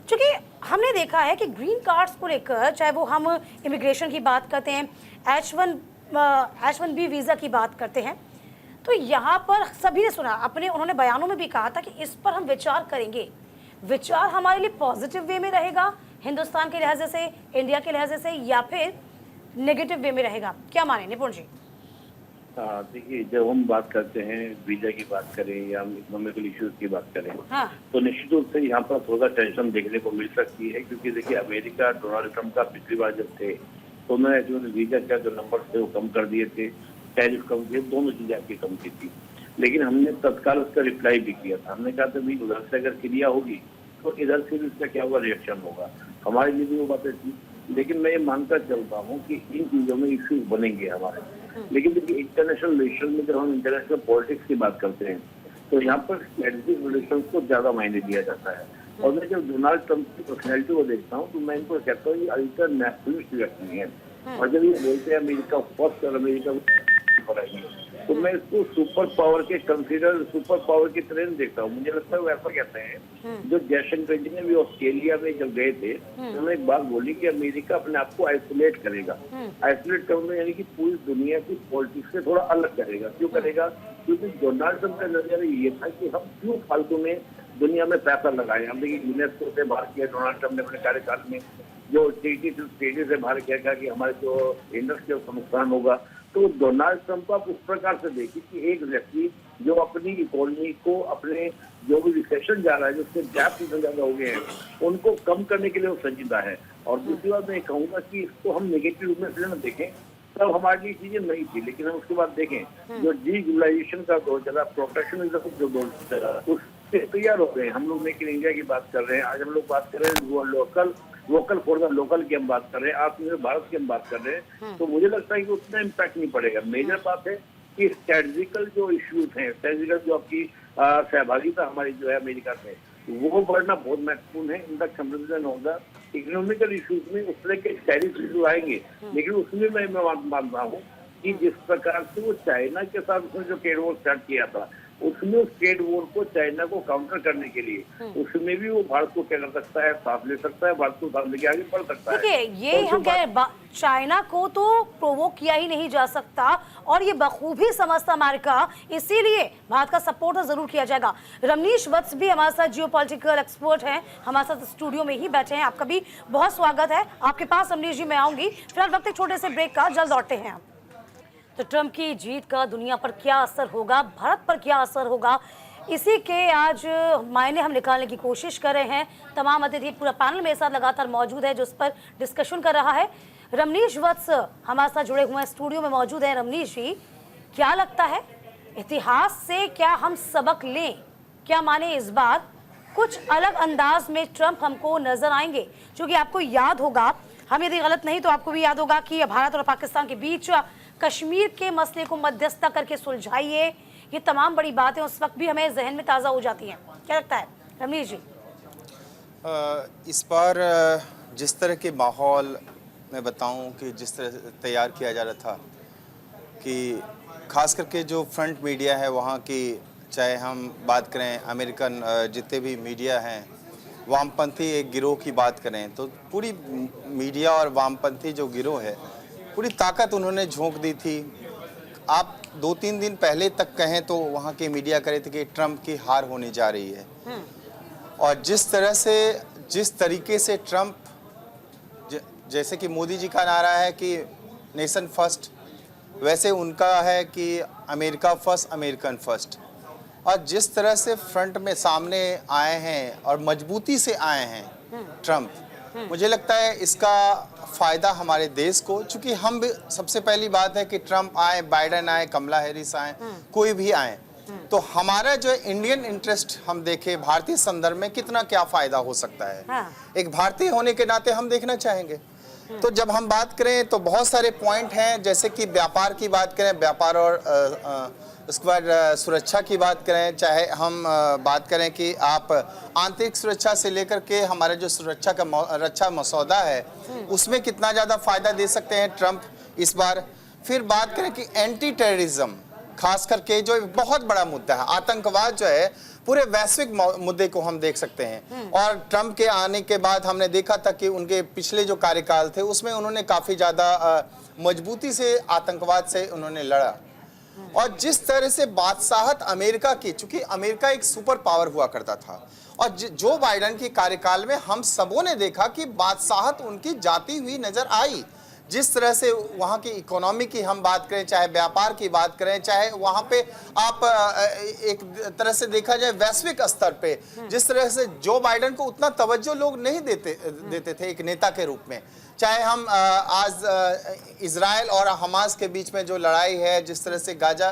क्योंकि हमने देखा है कि ग्रीन कार्ड्स को लेकर, चाहे वो हम इमिग्रेशन की बात करते हैं, H1B वीज़ा की बात करते हैं, तो यहाँ पर सभी ने सुना, उन्होंने बयानों में भी कहा था कि इस पर हम विचार करेंगे। विचार हमारे लिए पॉजिटिव वे में रहेगा हिंदुस्तान के लिहाजे से, इंडिया के लिहाजे से, या फिर नेगेटिव वे में रहेगा? क्या माने निपुण जी? देखिए, जब हम बात करते हैं वीजा की बात करें या इकोनॉमिकल इश्यूज की बात करें, तो निश्चित रूप से यहाँ पर थोड़ा टेंशन देखने को मिल सकती है, क्योंकि देखिए अमेरिका डोनाल्ड ट्रंप का पिछली बार जब थे तो उन्होंने जो वीजा का जो नंबर थे वो कम कर दिए थे, टैरिफ कम किए, दोनों चीजें आपकी कम की थी। लेकिन हमने तत्काल उसका रिप्लाई भी किया था। हमने कहा था भाई उधर से अगर क्रिया होगी तो इधर से भी इसका क्या हुआ रिएक्शन होगा, हमारे लिए भी वो बातें थी। लेकिन मैं ये मानकर चलता हूँ कि इन चीजों में इश्यूज बनेंगे हमारे। लेकिन देखिए इंटरनेशनल रिलेशन में जब हम इंटरनेशनल पॉलिटिक्स की बात करते हैं तो यहाँ पर स्ट्रेटेजिक रिलेशन को ज्यादा मायने दिया जाता है। और मैं जब डोनाल्ड ट्रंप की पर्सनैलिटी को देखता हूँ तो मैं इनको कहता हूँ ये अल्टर नेशनलिस्ट व्यक्ति है। और जब ये बोलते हैं अमेरिका फर्स्ट और अमेरिका तो मैं इसको सुपर पावर के सुपर पावर की तरह देखता हूँ। मुझे लगता है वो ऐसा कहते हैं, जो जयशंकर जी ने भी ऑस्ट्रेलिया में जब गए थे उन्होंने एक बात बोली कि अमेरिका अपने आप को आइसोलेट करेगा। आइसोलेट करना यानी कि पूरी दुनिया की पॉलिटिक्स से थोड़ा अलग करेगा। क्यों करेगा? क्योंकि डोनाल्ड ट्रंप का नजरिया ये था कि हम क्यों फालतू में दुनिया में पैसा लगाए। हम देखिए यूनेस्को से बाहर किया डोनाल्ड ट्रंप ने अपने कार्यकाल में, जो ट्रेडी से बाहर किया कि हमारे जो इंडस्ट्रियल का नुकसान होगा। तो डोनाल्ड ट्रंप आप उस प्रकार से देखिए कि एक व्यक्ति जो अपनी इकोनॉमी को, अपने जो भी रिसेशन जा रहा है, जो उसके गैप इतने ज्यादा हो गए हैं, उनको कम करने के लिए वो संजीदा है। और दूसरी बात मैं कहूंगा कि इसको हम नेगेटिव रूप में से न देखें, तब हमारे लिए चीजें नहीं थी। लेकिन हम उसके बाद देखें जो डीग्लोबलाइजेशन का दौर चला, प्रोटेक्शनिज्म जो दौर चला, उससे तैयार हो गए। हम लोग मेक इन इंडिया की बात कर रहे हैं, आज हम लोग बात कर रहे हैं लोकल फॉर द लोकल की हम बात कर रहे हैं, आत्मनिर्भर भारत की हम बात कर रहे हैं। तो मुझे लगता है कि उतना इम्पैक्ट नहीं पड़ेगा। मेजर बात है कि स्ट्रेटेजिकल जो इश्यूज हैं, स्ट्रेटेजिकल जो आपकी सहभागिता हमारी जो है अमेरिका से, वो बढ़ना बहुत महत्वपूर्ण है। इनका संवर्धन होगा। इकोनॉमिकल इश्यूज में उस तरह के टैरिफ इश्यू आएंगे, लेकिन उसमें मैं मानता हूँ कि जिस प्रकार से वो चाइना के साथ उसने जो ट्रेड वॉर स्टार्ट किया था, उसमें उस ट्रेड वॉर को चाइना को काउंटर करने के लिए उसमें भी वो भारत को क्या कर सकता है, साथ ले सकता है, भारत को साथ लेके आगे बढ़ सकता है। देखिए ये हम कह रहे चाइना को तो प्रोवोक किया ही नहीं जा सकता और ये बखूबी समझता अमेरिका, इसीलिए भारत का सपोर्ट जरूर किया जाएगा। रमनीश वत्स भी हमारे साथ जियोपॉलिटिकल एक्सपर्ट हैं, हमारे साथ स्टूडियो में ही बैठे हैं। आपका भी बहुत स्वागत है। आपके पास रमनीश जी मैं आऊंगी। फिलहाल वक्त एक छोटे से ब्रेक का, जल्द लौटते हैं। तो ट्रंप की जीत का दुनिया पर क्या असर होगा, भारत पर क्या असर होगा, इसी के आज मायने हम निकालने की कोशिश कर रहे हैं। तमाम अतिथि, पूरा पैनल मेरे साथ लगातार मौजूद है जो इस पर डिस्कशन कर रहा है। रमनीश वत्स हमारे साथ जुड़े हुए हैं, स्टूडियो में मौजूद है। रमनीश जी, क्या लगता है इतिहास से क्या हम सबक लें? क्या माने इस बार कुछ अलग अंदाज में ट्रंप हमको नजर आएंगे? क्योंकि आपको याद होगा, हम यदि गलत नहीं तो आपको भी याद होगा कि भारत और पाकिस्तान के बीच कश्मीर के मसले को मध्यस्थता करके सुलझाइए, ये तमाम बड़ी बातें उस वक्त भी हमें जहन में ताज़ा हो जाती हैं। क्या लगता है रमनीश जी? इस बार जिस तरह के माहौल मैं बताऊं कि जिस तरह तैयार किया जा रहा था, कि खास करके जो फ्रंट मीडिया है वहाँ की, चाहे हम बात करें अमेरिकन जितने भी मीडिया हैं, वामपंथी एक गिरोह की बात करें तो पूरी मीडिया और वामपंथी जो गिरोह है पूरी ताकत उन्होंने झोंक दी थी। आप 2-3 दिन पहले तक कहें तो वहाँ के मीडिया कह रहे थे कि ट्रंप की हार होने जा रही है। और जिस तरीके से ट्रंप जैसे कि मोदी जी का नारा है कि नेशन फर्स्ट, वैसे उनका है कि अमेरिका फर्स्ट, अमेरिकन फर्स्ट। और जिस तरह से फ्रंट में सामने आए हैं और मजबूती से आए हैं ट्रंप, मुझे लगता है इसका फ़ायदा हमारे देश को, चूँकि हम भी, सबसे पहली बात है कि ट्रंप आए, बाइडेन आए, कमला हैरिस आए, कोई भी आए, तो हमारा जो इंडियन इंटरेस्ट हम देखें भारतीय संदर्भ में कितना क्या फ़ायदा हो सकता है, हाँ। एक भारतीय होने के नाते हम देखना चाहेंगे। तो जब हम बात करें तो बहुत सारे पॉइंट हैं, जैसे कि व्यापार की बात करें, व्यापार और उसके बाद सुरक्षा की बात करें, चाहे हम बात करें कि आप आंतरिक सुरक्षा से लेकर के हमारे जो सुरक्षा का रक्षा मसौदा है उसमें कितना ज़्यादा फायदा दे सकते हैं ट्रंप इस बार। फिर बात करें कि एंटी टेररिज्म, खास करके जो एक बहुत बड़ा मुद्दा है, आतंकवाद जो है पूरे वैश्विक मुद्दे को हम देख सकते हैं। और ट्रंप के आने के बाद हमने देखा था कि उनके पिछले जो कार्यकाल थे उसमें उन्होंने काफ़ी ज़्यादा मजबूती से आतंकवाद से उन्होंने लड़ा। और जिस तरह से बादशाहत अमेरिका की, चूंकि अमेरिका एक सुपर पावर हुआ करता था, और जो बाइडेन के कार्यकाल में हम सबों ने देखा कि बादशाहत उनकी जाती हुई नजर आई। जिस तरह से वहाँ की इकोनॉमी की हम बात करें, चाहे व्यापार की बात करें, चाहे वहाँ पे आप एक तरह से देखा जाए वैश्विक स्तर पे, जिस तरह से जो बाइडेन को उतना तवज्जो लोग नहीं देते थे एक नेता के रूप में। चाहे हम आज इजराइल और हमास के बीच में जो लड़ाई है, जिस तरह से गाजा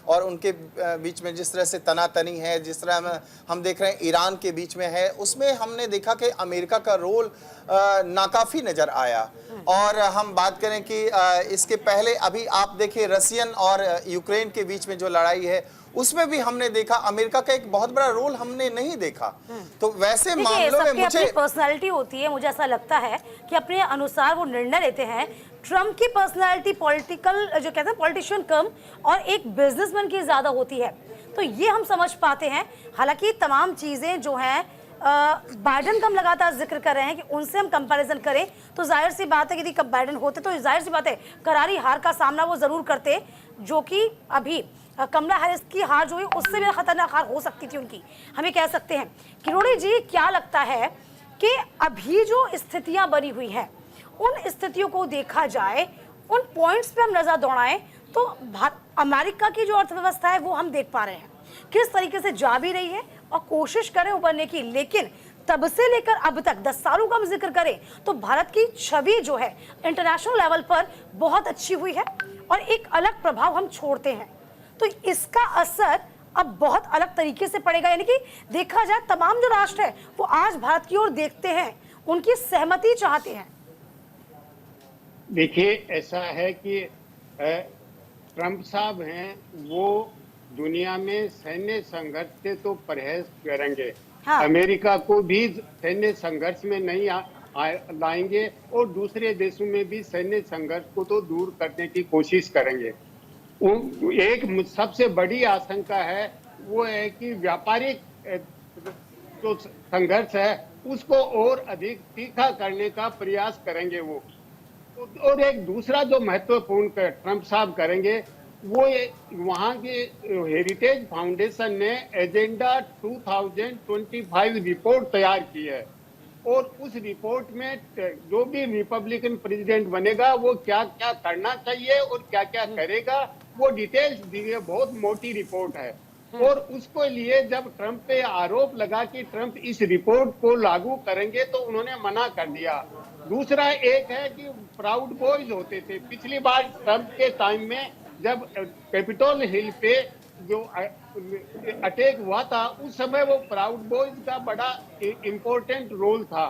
और उनके बीच में जिस तरह से तनातनी है, जिस तरह हम देख रहे हैं ईरान के बीच में है, उसमें हमने देखा कि अमेरिका का रोल नाकाफी नज़र आया। और हम बात करें कि इसके पहले अभी आप देखिए रसियन और यूक्रेन के बीच में जो लड़ाई है उसमें भी हमने देखा अमेरिका का एक बहुत बड़ा रोल हमने नहीं देखा। तो वैसे मामलों में मुझे पर्सनालिटी होती है, मुझे ऐसा लगता है कि अपने अनुसार वो निर्णय लेते हैं। ट्रम्प की पर्सनालिटी पॉलिटिकल जो कहते हैं पॉलिटिशियन कम और एक बिजनेसमैन की ज्यादा होती है, तो ये हम समझ पाते हैं। हालांकि तमाम चीजें जो हैं बाइडेन का हम लगातार जिक्र कर रहे हैं कि उनसे हम कंपैरिजन करें तो जाहिर सी बात है कि यदि बाइडेन होते तो जाहिर सी बात है करारी हार का सामना वो जरूर करते, जो कि अभी कमला हैरिस की हार जो हुई उससे भी खतरनाक हार हो सकती थी उनकी, हमें कह सकते हैं। किरोड़ी जी, क्या लगता है कि अभी जो स्थितियां बनी हुई हैं उन स्थितियों को देखा जाए, उन पॉइंट्स पे हम नजर दौड़ाएं तो अमेरिका की जो अर्थव्यवस्था है वो हम देख पा रहे हैं किस तरीके से जा भी रही है और कोशिश करें उभरने की, लेकिन तब से लेकर अब तक 10 सालों का हम जिक्र करें तो भारत की छवि जो है इंटरनेशनल लेवल पर बहुत अच्छी हुई है और एक अलग प्रभाव हम छोड़ते हैं। तो इसका असर अब बहुत अलग तरीके से पड़ेगा, यानी कि देखा जाए तमाम जो राष्ट्र है वो आज भारत की ओर देखते हैं, उनकी सहमति चाहते हैं। देखिए, ऐसा है कि ट्रंप साहब हैं वो दुनिया में सैन्य संघर्ष से तो परहेज करेंगे। हाँ। अमेरिका को भी सैन्य संघर्ष में नहीं लाएंगे और दूसरे देशों में भी सैन्य संघर्ष को तो दूर करने की कोशिश करेंगे। एक सबसे बड़ी आशंका है वो है कि व्यापारिक जो संघर्ष है उसको और अधिक तीखा करने का प्रयास करेंगे वो। और एक दूसरा जो महत्वपूर्ण ट्रंप साहब करेंगे वो वहाँ के हेरिटेज फाउंडेशन ने एजेंडा 2025 रिपोर्ट तैयार की है और उस रिपोर्ट में जो भी रिपब्लिकन प्रेसिडेंट बनेगा वो क्या क्या करना चाहिए और क्या क्या करेगा वो डिटेल्स दी है। बहुत मोटी रिपोर्ट है और उसको लिए जब ट्रंप पे आरोप लगा कि ट्रंप इस रिपोर्ट को लागू करेंगे तो उन्होंने मना कर दिया। दूसरा एक है कि प्राउड बॉयज होते थे पिछली बार ट्रंप के टाइम में जब कैपिटल हिल पे जो अटैक हुआ था उस समय वो प्राउड बॉयज का बड़ा इम्पोर्टेंट रोल था,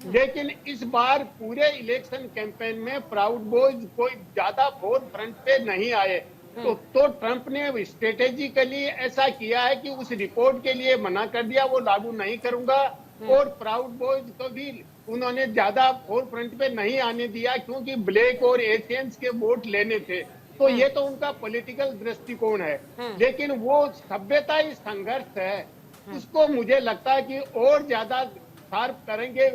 लेकिन इस बार पूरे इलेक्शन कैंपेन में प्राउड बॉयज कोई ज्यादा फोर फ्रंट पे नहीं आए। तो ट्रंप ने स्ट्रेटेजिकली ऐसा किया है कि उस रिपोर्ट के लिए मना कर दिया, वो लागू नहीं करूंगा और प्राउड बॉयज को भी उन्होंने ज्यादा फोर फ्रंट पे नहीं आने दिया क्योंकि ब्लैक और एशियंस के वोट लेने थे। तो ये तो उनका पॉलिटिकल दृष्टिकोण है, लेकिन वो सभ्यता इस संघर्ष है उसको मुझे लगता है कि और ज्यादा शार्प करेंगे।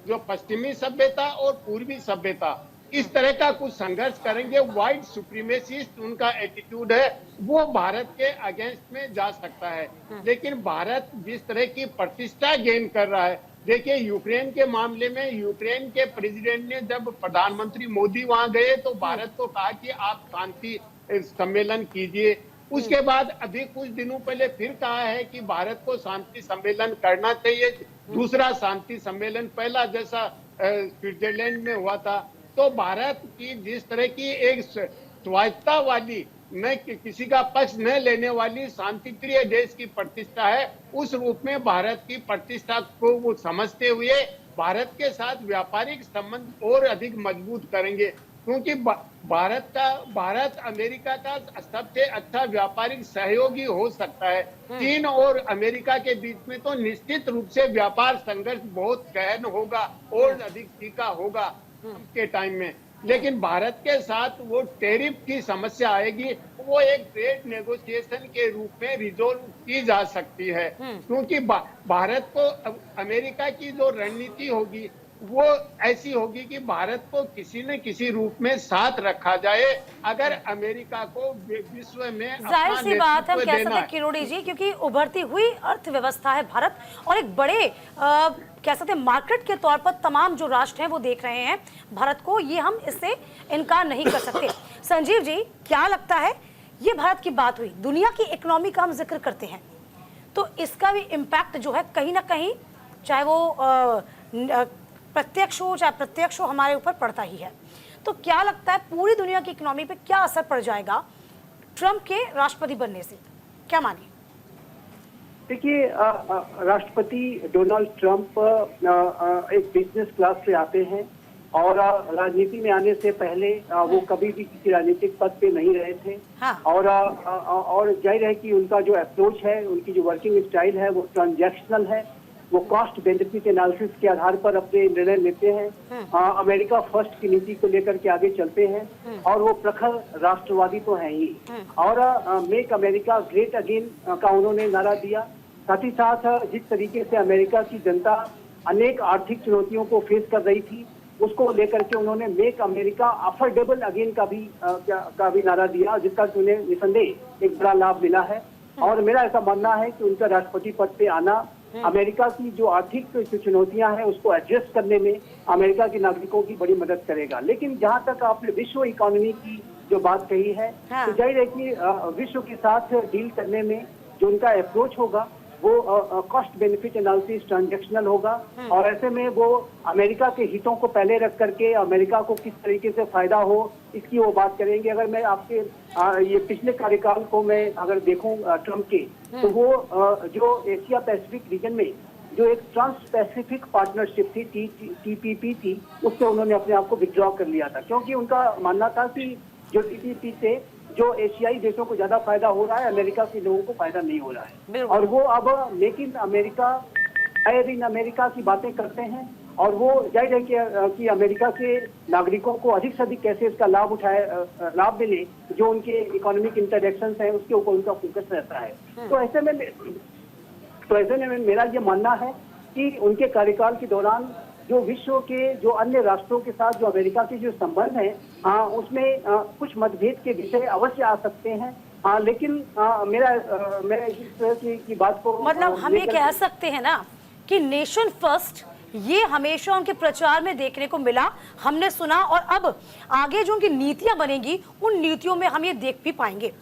जो पश्चिमी सभ्यता और पूर्वी सभ्यता इस तरह का कुछ संघर्ष करेंगे। व्हाइट सुप्रीमेसिस्ट उनका एटीट्यूड है वो भारत के अगेंस्ट में जा सकता है, लेकिन भारत जिस तरह की प्रतिष्ठा गेन कर रहा है देखिए, यूक्रेन के मामले में यूक्रेन के प्रेसिडेंट ने जब प्रधानमंत्री मोदी वहां गए तो भारत को कहा कि आप शांति सम्मेलन कीजिए। उसके बाद अभी कुछ दिनों पहले फिर कहा है कि भारत को शांति सम्मेलन करना चाहिए, दूसरा शांति सम्मेलन पहला जैसा स्विट्जरलैंड में हुआ था। तो भारत की जिस तरह की एक स्वायत्ता वाली, न किसी का पक्ष न लेने वाली शांतिप्रिय देश की प्रतिष्ठा है, उस रूप में भारत की प्रतिष्ठा को वो समझते हुए भारत के साथ व्यापारिक संबंध और अधिक मजबूत करेंगे, क्योंकि भारत अमेरिका का सबसे अच्छा व्यापारिक सहयोगी हो सकता है। चीन और अमेरिका के बीच में तो निश्चित रूप से व्यापार संघर्ष बहुत गहन होगा और अधिक तीखा होगा के टाइम में, लेकिन भारत के साथ वो टैरिफ की समस्या आएगी, वो एक ट्रेड नेगोशिएशन के रूप में रिजोल्व की जा सकती है, क्योंकि भारत को अमेरिका की जो रणनीति होगी वो ऐसी होगी कि भारत को किसी न किसी रूप में साथ रखा जाए अगर अमेरिका को विश्व में जाहिर सी बात हम कह सकते हैं किरोड़ी जी, क्योंकि उभरती हुई अर्थव्यवस्था है भारत और एक बड़े कह सकते हैं मार्केट के तौर पर तमाम जो राष्ट्र हैं वो देख रहे हैं भारत को, ये हम इससे इनकार नहीं कर सकते। संजीव जी, क्या लगता है, ये भारत की बात हुई, दुनिया की इकोनॉमी का हम जिक्र करते हैं तो इसका भी इम्पैक्ट जो है कहीं ना कहीं, चाहे वो प्रत्यक्ष हो चाहे प्रत्यक्ष हो, हमारे ऊपर पड़ता ही है। तो क्या लगता है पूरी दुनिया की इकोनॉमी पे क्या असर पड़ जाएगा ट्रंप के राष्ट्रपति बनने से, क्या मानिए? देखिए, राष्ट्रपति डोनाल्ड ट्रंप एक बिजनेस क्लास से आते हैं और राजनीति में आने से पहले वो कभी भी किसी राजनीतिक पद पे नहीं रहे थे। हाँ। और जाहिर है कि उनका जो अप्रोच है, उनकी जो वर्किंग स्टाइल है वो ट्रांजैक्शनल है, वो कॉस्ट बेनिफिट एनालिसिस के आधार पर अपने निर्णय लेते हैं, अमेरिका फर्स्ट की नीति को लेकर के आगे चलते हैं और वो प्रखर राष्ट्रवादी तो हैं ही। और मेक अमेरिका ग्रेट अगेन का उन्होंने नारा दिया। साथ ही साथ जिस तरीके से अमेरिका की जनता अनेक आर्थिक चुनौतियों को फेस कर रही थी, उसको लेकर के उन्होंने मेक अमेरिका अफोर्डेबल अगेन का भी नारा दिया, जिसका उन्हें निसंदेह एक बड़ा लाभ मिला है। और मेरा ऐसा मानना है कि उनका राष्ट्रपति पद पे आना अमेरिका की जो आर्थिक चुनौतियां हैं उसको एड्रेस करने में अमेरिका के नागरिकों की बड़ी मदद करेगा। लेकिन जहां तक आपने विश्व इकोनॉमी की जो बात कही है, तो जाहिर है कि विश्व के साथ डील करने में जो उनका अप्रोच होगा वो कॉस्ट बेनिफिट एनालिसिस ट्रांजैक्शनल होगा और ऐसे में वो अमेरिका के हितों को पहले रख करके अमेरिका को किस तरीके से फायदा हो इसकी वो बात करेंगे। अगर मैं आपके ये पिछले कार्यकाल को मैं अगर देखूं ट्रंप के, तो वो जो एशिया पैसिफिक रीजन में जो एक ट्रांस पैसिफिक पार्टनरशिप थी, TPP थी, उससे उन्होंने अपने आप को विथड्रॉ कर लिया था, क्योंकि उनका मानना था कि जो TPP से जो एशियाई देशों को ज्यादा फायदा हो रहा है, अमेरिका के लोगों को फायदा नहीं हो रहा है। और वो अब make in America, hire in America की बातें करते हैं और वो जाहिर है कि अमेरिका के नागरिकों को अधिक से अधिक कैसे इसका लाभ मिले, जो उनके इकोनॉमिक इंटरेक्शंस हैं उसके ऊपर उनका फोकस रहता है। तो ऐसे में मेरा ये मानना है कि उनके कार्यकाल के दौरान जो विश्व के जो अन्य राष्ट्रों के साथ जो अमेरिका के जो संबंध हैं, उसमें कुछ मतभेद के विषय अवश्य आ सकते हैं, लेकिन मैं इस तरह की बात को मतलब हम ये कह सकते हैं ना कि नेशन फर्स्ट ये हमेशा उनके प्रचार में देखने को मिला, हमने सुना, और अब आगे जो उनकी नीतियां बनेंगी उन नीतियों में हम ये देख भी पाएंगे।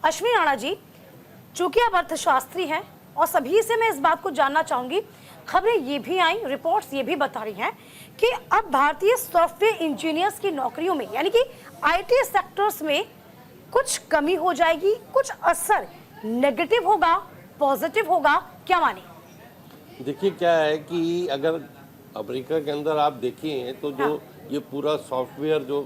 अश्विनी राणा जी, चूंकि आप अर्थशास्त्री हैं और सभी से मैं इस बात को जानना चाहूंगी, खबरें ये भी आई, रिपोर्ट्स ये भी बता रही हैं कि अब भारतीय सॉफ्टवेयर इंजीनियर्स की नौकरियों में यानी कि IT सेक्टर्स में कुछ कमी हो जाएगी, कुछ असर नेगेटिव होगा, पॉजिटिव होगा, क्या माने? देखिए, क्या है कि अगर अमेरिका के अंदर आप देखें तो जो ये पूरा सॉफ्टवेयर जो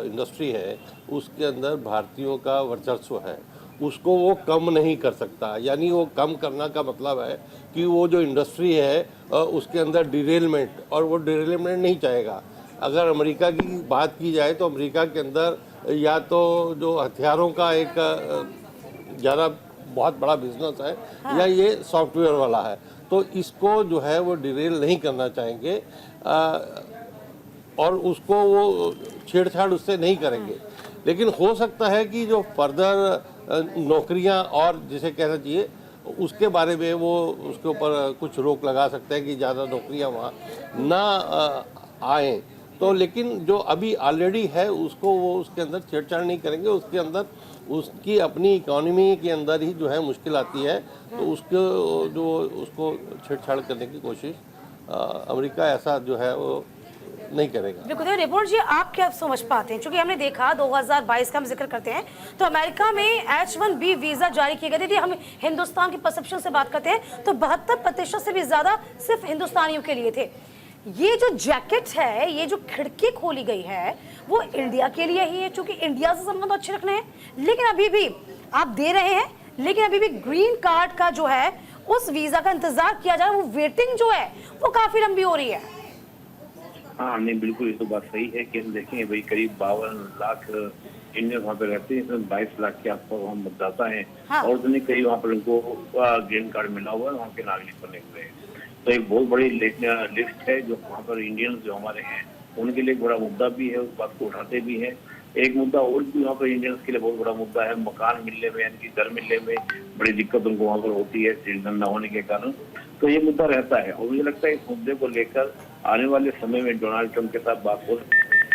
इंडस्ट्री है उसके अंदर भारतीयों का वर्चस्व है, उसको वो कम नहीं कर सकता। यानी वो कम करना का मतलब है कि वो जो इंडस्ट्री है उसके अंदर डिरेलमेंट, और वो डिरेलमेंट नहीं चाहेगा। अगर अमेरिका की बात की जाए तो अमेरिका के अंदर या तो जो हथियारों का एक ज़्यादा बहुत बड़ा बिजनेस है, या ये सॉफ्टवेयर वाला है, तो इसको जो है वो डिरेल नहीं करना चाहेंगे और उसको वो छेड़छाड़ उससे नहीं करेंगे। लेकिन हो सकता है कि जो फर्दर नौकरियां और जिसे कहना चाहिए उसके बारे में वो उसके ऊपर कुछ रोक लगा सकते हैं कि ज़्यादा नौकरियां वहाँ ना आए। तो लेकिन जो अभी ऑलरेडी है उसको वो उसके अंदर छेड़छाड़ नहीं करेंगे, उसके अंदर उसकी अपनी इकोनॉमी के अंदर ही जो है मुश्किल आती है, तो उसको छेड़छाड़ करने की कोशिश अमेरिका ऐसा जो है वो नहीं करेगा। बिल्कुल। रिपोर्ट जी, आप क्या समझ पाते हैं, क्योंकि हमने देखा 2022 का हम जिक्र करते हैं तो अमेरिका में H1B वीजा जारी किए गए थे। हम हिंदुस्तान की परसेप्शन से बात करते हैं तो 72% से भी ज्यादा सिर्फ हिंदुस्तानियों के लिए थे। ये जो जैकेट है, ये जो खिड़की खोली गई है, वो इंडिया के लिए ही है, क्योंकि इंडिया से संबंध अच्छे रखने हैं। लेकिन अभी भी आप दे रहे हैं, लेकिन अभी भी ग्रीन कार्ड का जो है उस वीजा का इंतजार किया जा रहा है, वो वेटिंग जो है वो काफी लंबी हो रही है। हाँ नहीं, बिल्कुल ये तो बात सही है कि हम देखें भाई करीब 52 लाख इंडियन वहाँ पे रहते हैं, इसमें 22 लाख के आसपास वहाँ मतदाता है। हाँ। और उन्हें कई वहाँ पर उनको ग्रीन कार्ड मिला हुआ है, वहाँ के नागरिक बने हुए हैं। तो एक बहुत बड़ी लिस्ट है जो वहाँ पर इंडियंस जो हमारे हैं उनके लिए एक बड़ा मुद्दा भी है, उस बात को उठाते भी है। एक मुद्दा और भी वहाँ पर इंडियंस के लिए बहुत बड़ा मुद्दा है, मकान मिलने में यानी कि घर मिलने में बड़ी दिक्कत उनको वहाँ पर होती है सिटीजन न होने के कारण। तो ये मुद्दा रहता है और मुझे लगता है इस मुद्दे को लेकर आने वाले समय में डोनाल्ड ट्रंप के साथ बात हो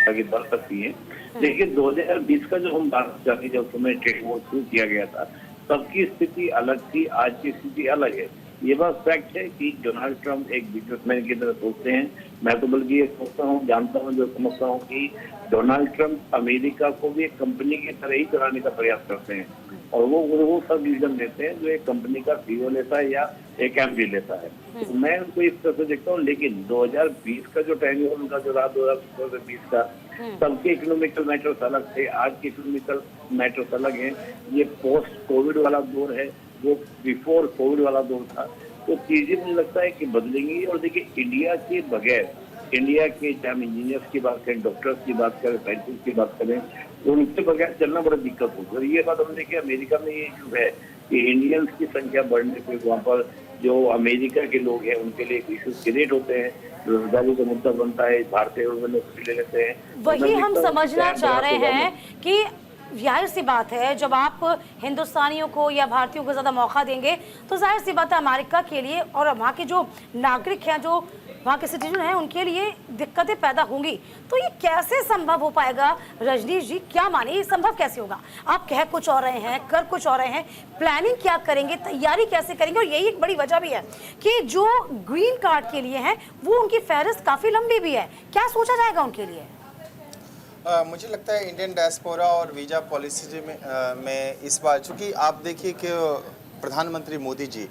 आगे बढ़ सकती है। लेकिन 2020 का जो हम बात कर रहे, जब समय ट्रेड वॉर शुरू किया गया था तब की स्थिति अलग थी, आज की स्थिति अलग है। ये बात फैक्ट है कि डोनाल्ड ट्रंप एक बिजनेसमैन की तरह सोचते हैं। मैं तो बल्कि ये सोचता हूँ, जानता हूँ, जो समझता हूँ कि डोनाल्ड ट्रंप अमेरिका को भी एक कंपनी की तरह ही चलाने का प्रयास करते हैं और वो सब डिसीजन लेते हैं जो एक कंपनी का सीईओ लेता है या एक एमडी लेता है। तो मैं उनको इस तरह से देखता हूँ। लेकिन 2020 का जो टाइम उनका जो रहा 2020 का, सबके इकोनॉमिकल मैटर्स अलग थे, आज के इकोनॉमिकल मैटर्स अलग हैं। ये पोस्ट कोविड वाला दौर है, वो बिफोर कोविड वाला दौर था। तो चीजें मुझे लगता है कि बदलेंगी। और देखिए इंडिया के बगैर, इंडिया के चाहे हम इंजीनियर्स की बात करें, डॉक्टर्स की बात करें, साइंटिस्ट की बात करें, उनके बगैर चलना बड़ा दिक्कत होगी। और ये बात हम देखिए अमेरिका में ये इशू है कि इंडियंस की संख्या बढ़ने से वहाँ पर जो अमेरिका के लोग हैं उनके लिए इशू क्रिएट होते हैं, रोजगारी का मुद्दा बनता है, भारतीय नौकरी ले लेते हैं। वही हम समझना चाह रहे हैं कि जाहिर सी बात है जब आप हिंदुस्तानियों को या भारतीयों को ज़्यादा मौका देंगे तो जाहिर सी बात है अमेरिका के लिए और वहाँ के जो नागरिक हैं, जो वहाँ के सिटीजन हैं, उनके लिए दिक्कतें पैदा होंगी। तो ये कैसे संभव हो पाएगा रजनीश जी, क्या माने ये संभव कैसे होगा? आप कह कुछ और रहे हैं, कर कुछ और रहे हैं, प्लानिंग क्या करेंगे, तैयारी कैसे करेंगे? और यही एक बड़ी वजह भी है कि जो ग्रीन कार्ड के लिए हैं वो उनकी फहरिस्त काफ़ी लंबी भी है। क्या सोचा जाएगा उनके लिए? मुझे लगता है इंडियन डायस्पोरा और वीज़ा पॉलिसी में इस बार, चूँकि आप देखिए कि प्रधानमंत्री मोदी जी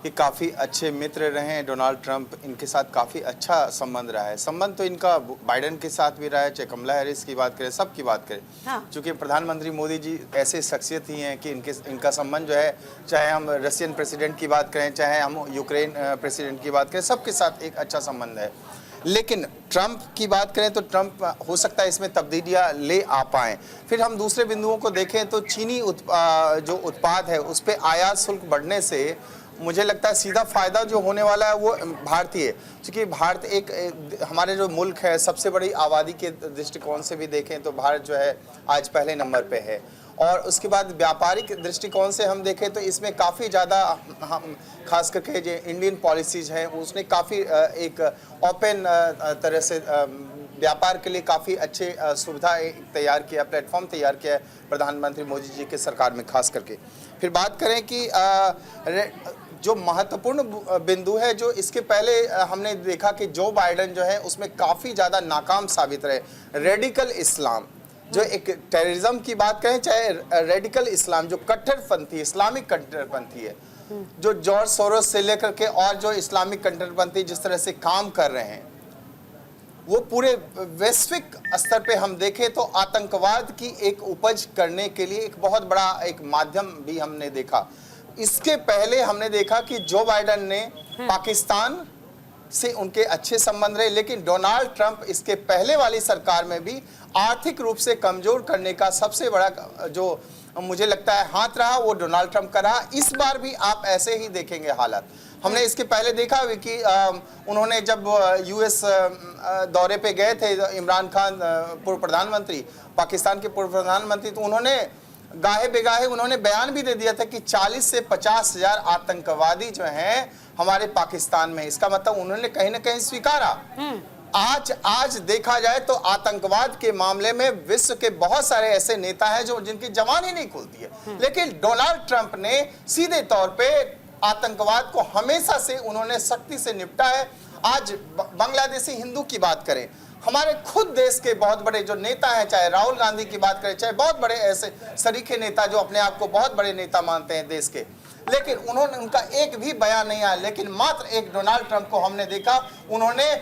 ये काफ़ी अच्छे मित्र रहे हैं, डोनाल्ड ट्रंप इनके साथ काफ़ी अच्छा संबंध रहा है। संबंध तो इनका बाइडेन के साथ भी रहा है, चाहे कमला हैरिस की बात करें, सबकी बात करें। हाँ। चूँकि प्रधानमंत्री मोदी जी ऐसे शख्सियत ही हैं कि इनका संबंध जो है, चाहे हम रशियन प्रेसिडेंट की बात करें, चाहे हम यूक्रेन प्रेसिडेंट की बात करें, सबके साथ एक अच्छा संबंध है। लेकिन ट्रंप की बात करें तो ट्रंप हो सकता है इसमें तब्दीलियां ले आ पाएँ। फिर हम दूसरे बिंदुओं को देखें तो चीनी जो उत्पाद है उस पर आयात शुल्क बढ़ने से मुझे लगता है सीधा फायदा जो होने वाला है वो भारतीय, क्योंकि भारत एक हमारे जो मुल्क है, सबसे बड़ी आबादी के दृष्टिकोण से भी देखें तो भारत जो है आज पहले नंबर पे है। और उसके बाद व्यापारिक दृष्टिकोण से हम देखें तो इसमें काफ़ी ज़्यादा हम खास करके जो इंडियन पॉलिसीज़ हैं उसने काफ़ी एक ओपन तरह से व्यापार के लिए काफ़ी अच्छे सुविधा तैयार किया, प्लेटफॉर्म तैयार किया है प्रधानमंत्री मोदी जी के सरकार में खास करके। फिर बात करें कि जो महत्वपूर्ण बिंदु है, जो इसके पहले हमने देखा कि जो बाइडेन जो है उसमें काफ़ी ज़्यादा नाकाम साबित रहे, रेडिकल इस्लाम, जो एक टेररिज्म की बात करें, चाहे रेडिकल इस्लाम जो कट्टरपंथी इस्लामिक कट्टरपंथी है, जो जॉर्ज सोरोस से लेकर के और जो इस्लामिक कट्टरपंथी जिस तरह से काम कर रहे हैं, वो पूरे वैश्विक स्तर पे हम देखें तो आतंकवाद की एक उपज करने के लिए एक बहुत बड़ा एक माध्यम भी हमने देखा। इसके पहले हमने देखा कि जो बाइडेन ने पाकिस्तान से उनके अच्छे संबंध रहे, लेकिन डोनाल्ड ट्रंप इसके पहले वाली सरकार में भी आर्थिक रूप से कमजोर करने का सबसे बड़ा जो मुझे लगता है हाथ रहा वो डोनाल्ड ट्रंप का रहा। इस बार भी आप ऐसे ही देखेंगे हालात। हमने इसके पहले देखा कि उन्होंने जब यूएस दौरे पे गए थे इमरान खान पूर्व प्रधानमंत्री, पाकिस्तान के पूर्व प्रधानमंत्री, तो उन्होंने गाहे बेगाहे उन्होंने बयान भी दे दिया था कि 40 से 50,000 आतंकवादी जो हैं हमारे पाकिस्तान में। इसका मतलब उन्होंने कहीं ना कहीं स्वीकारा। आज देखा जाए तो आतंकवाद के मामले में विश्व के बहुत सारे ऐसे नेता हैं जो जिनकी जबान ही नहीं खुलती है, लेकिन डोनाल्ड ट्रंप ने सीधे तौर पे आतंकवाद को हमेशा से उन्होंने सख्ती से निपटा है। आज बांग्लादेशी हिंदू की बात करें, हमारे खुद देश के बहुत बड़े जो नेता हैं, चाहे राहुल गांधी की बात करें, चाहे बहुत बड़े ऐसे सरीखे नेता जो अपने आप को बहुत बड़े नेता मानते हैं देश के, लेकिन उनका एक भी बयान नहीं आया। लेकिन मात्र एक डोनाल्ड ट्रंप को हमने देखा, उन्होंने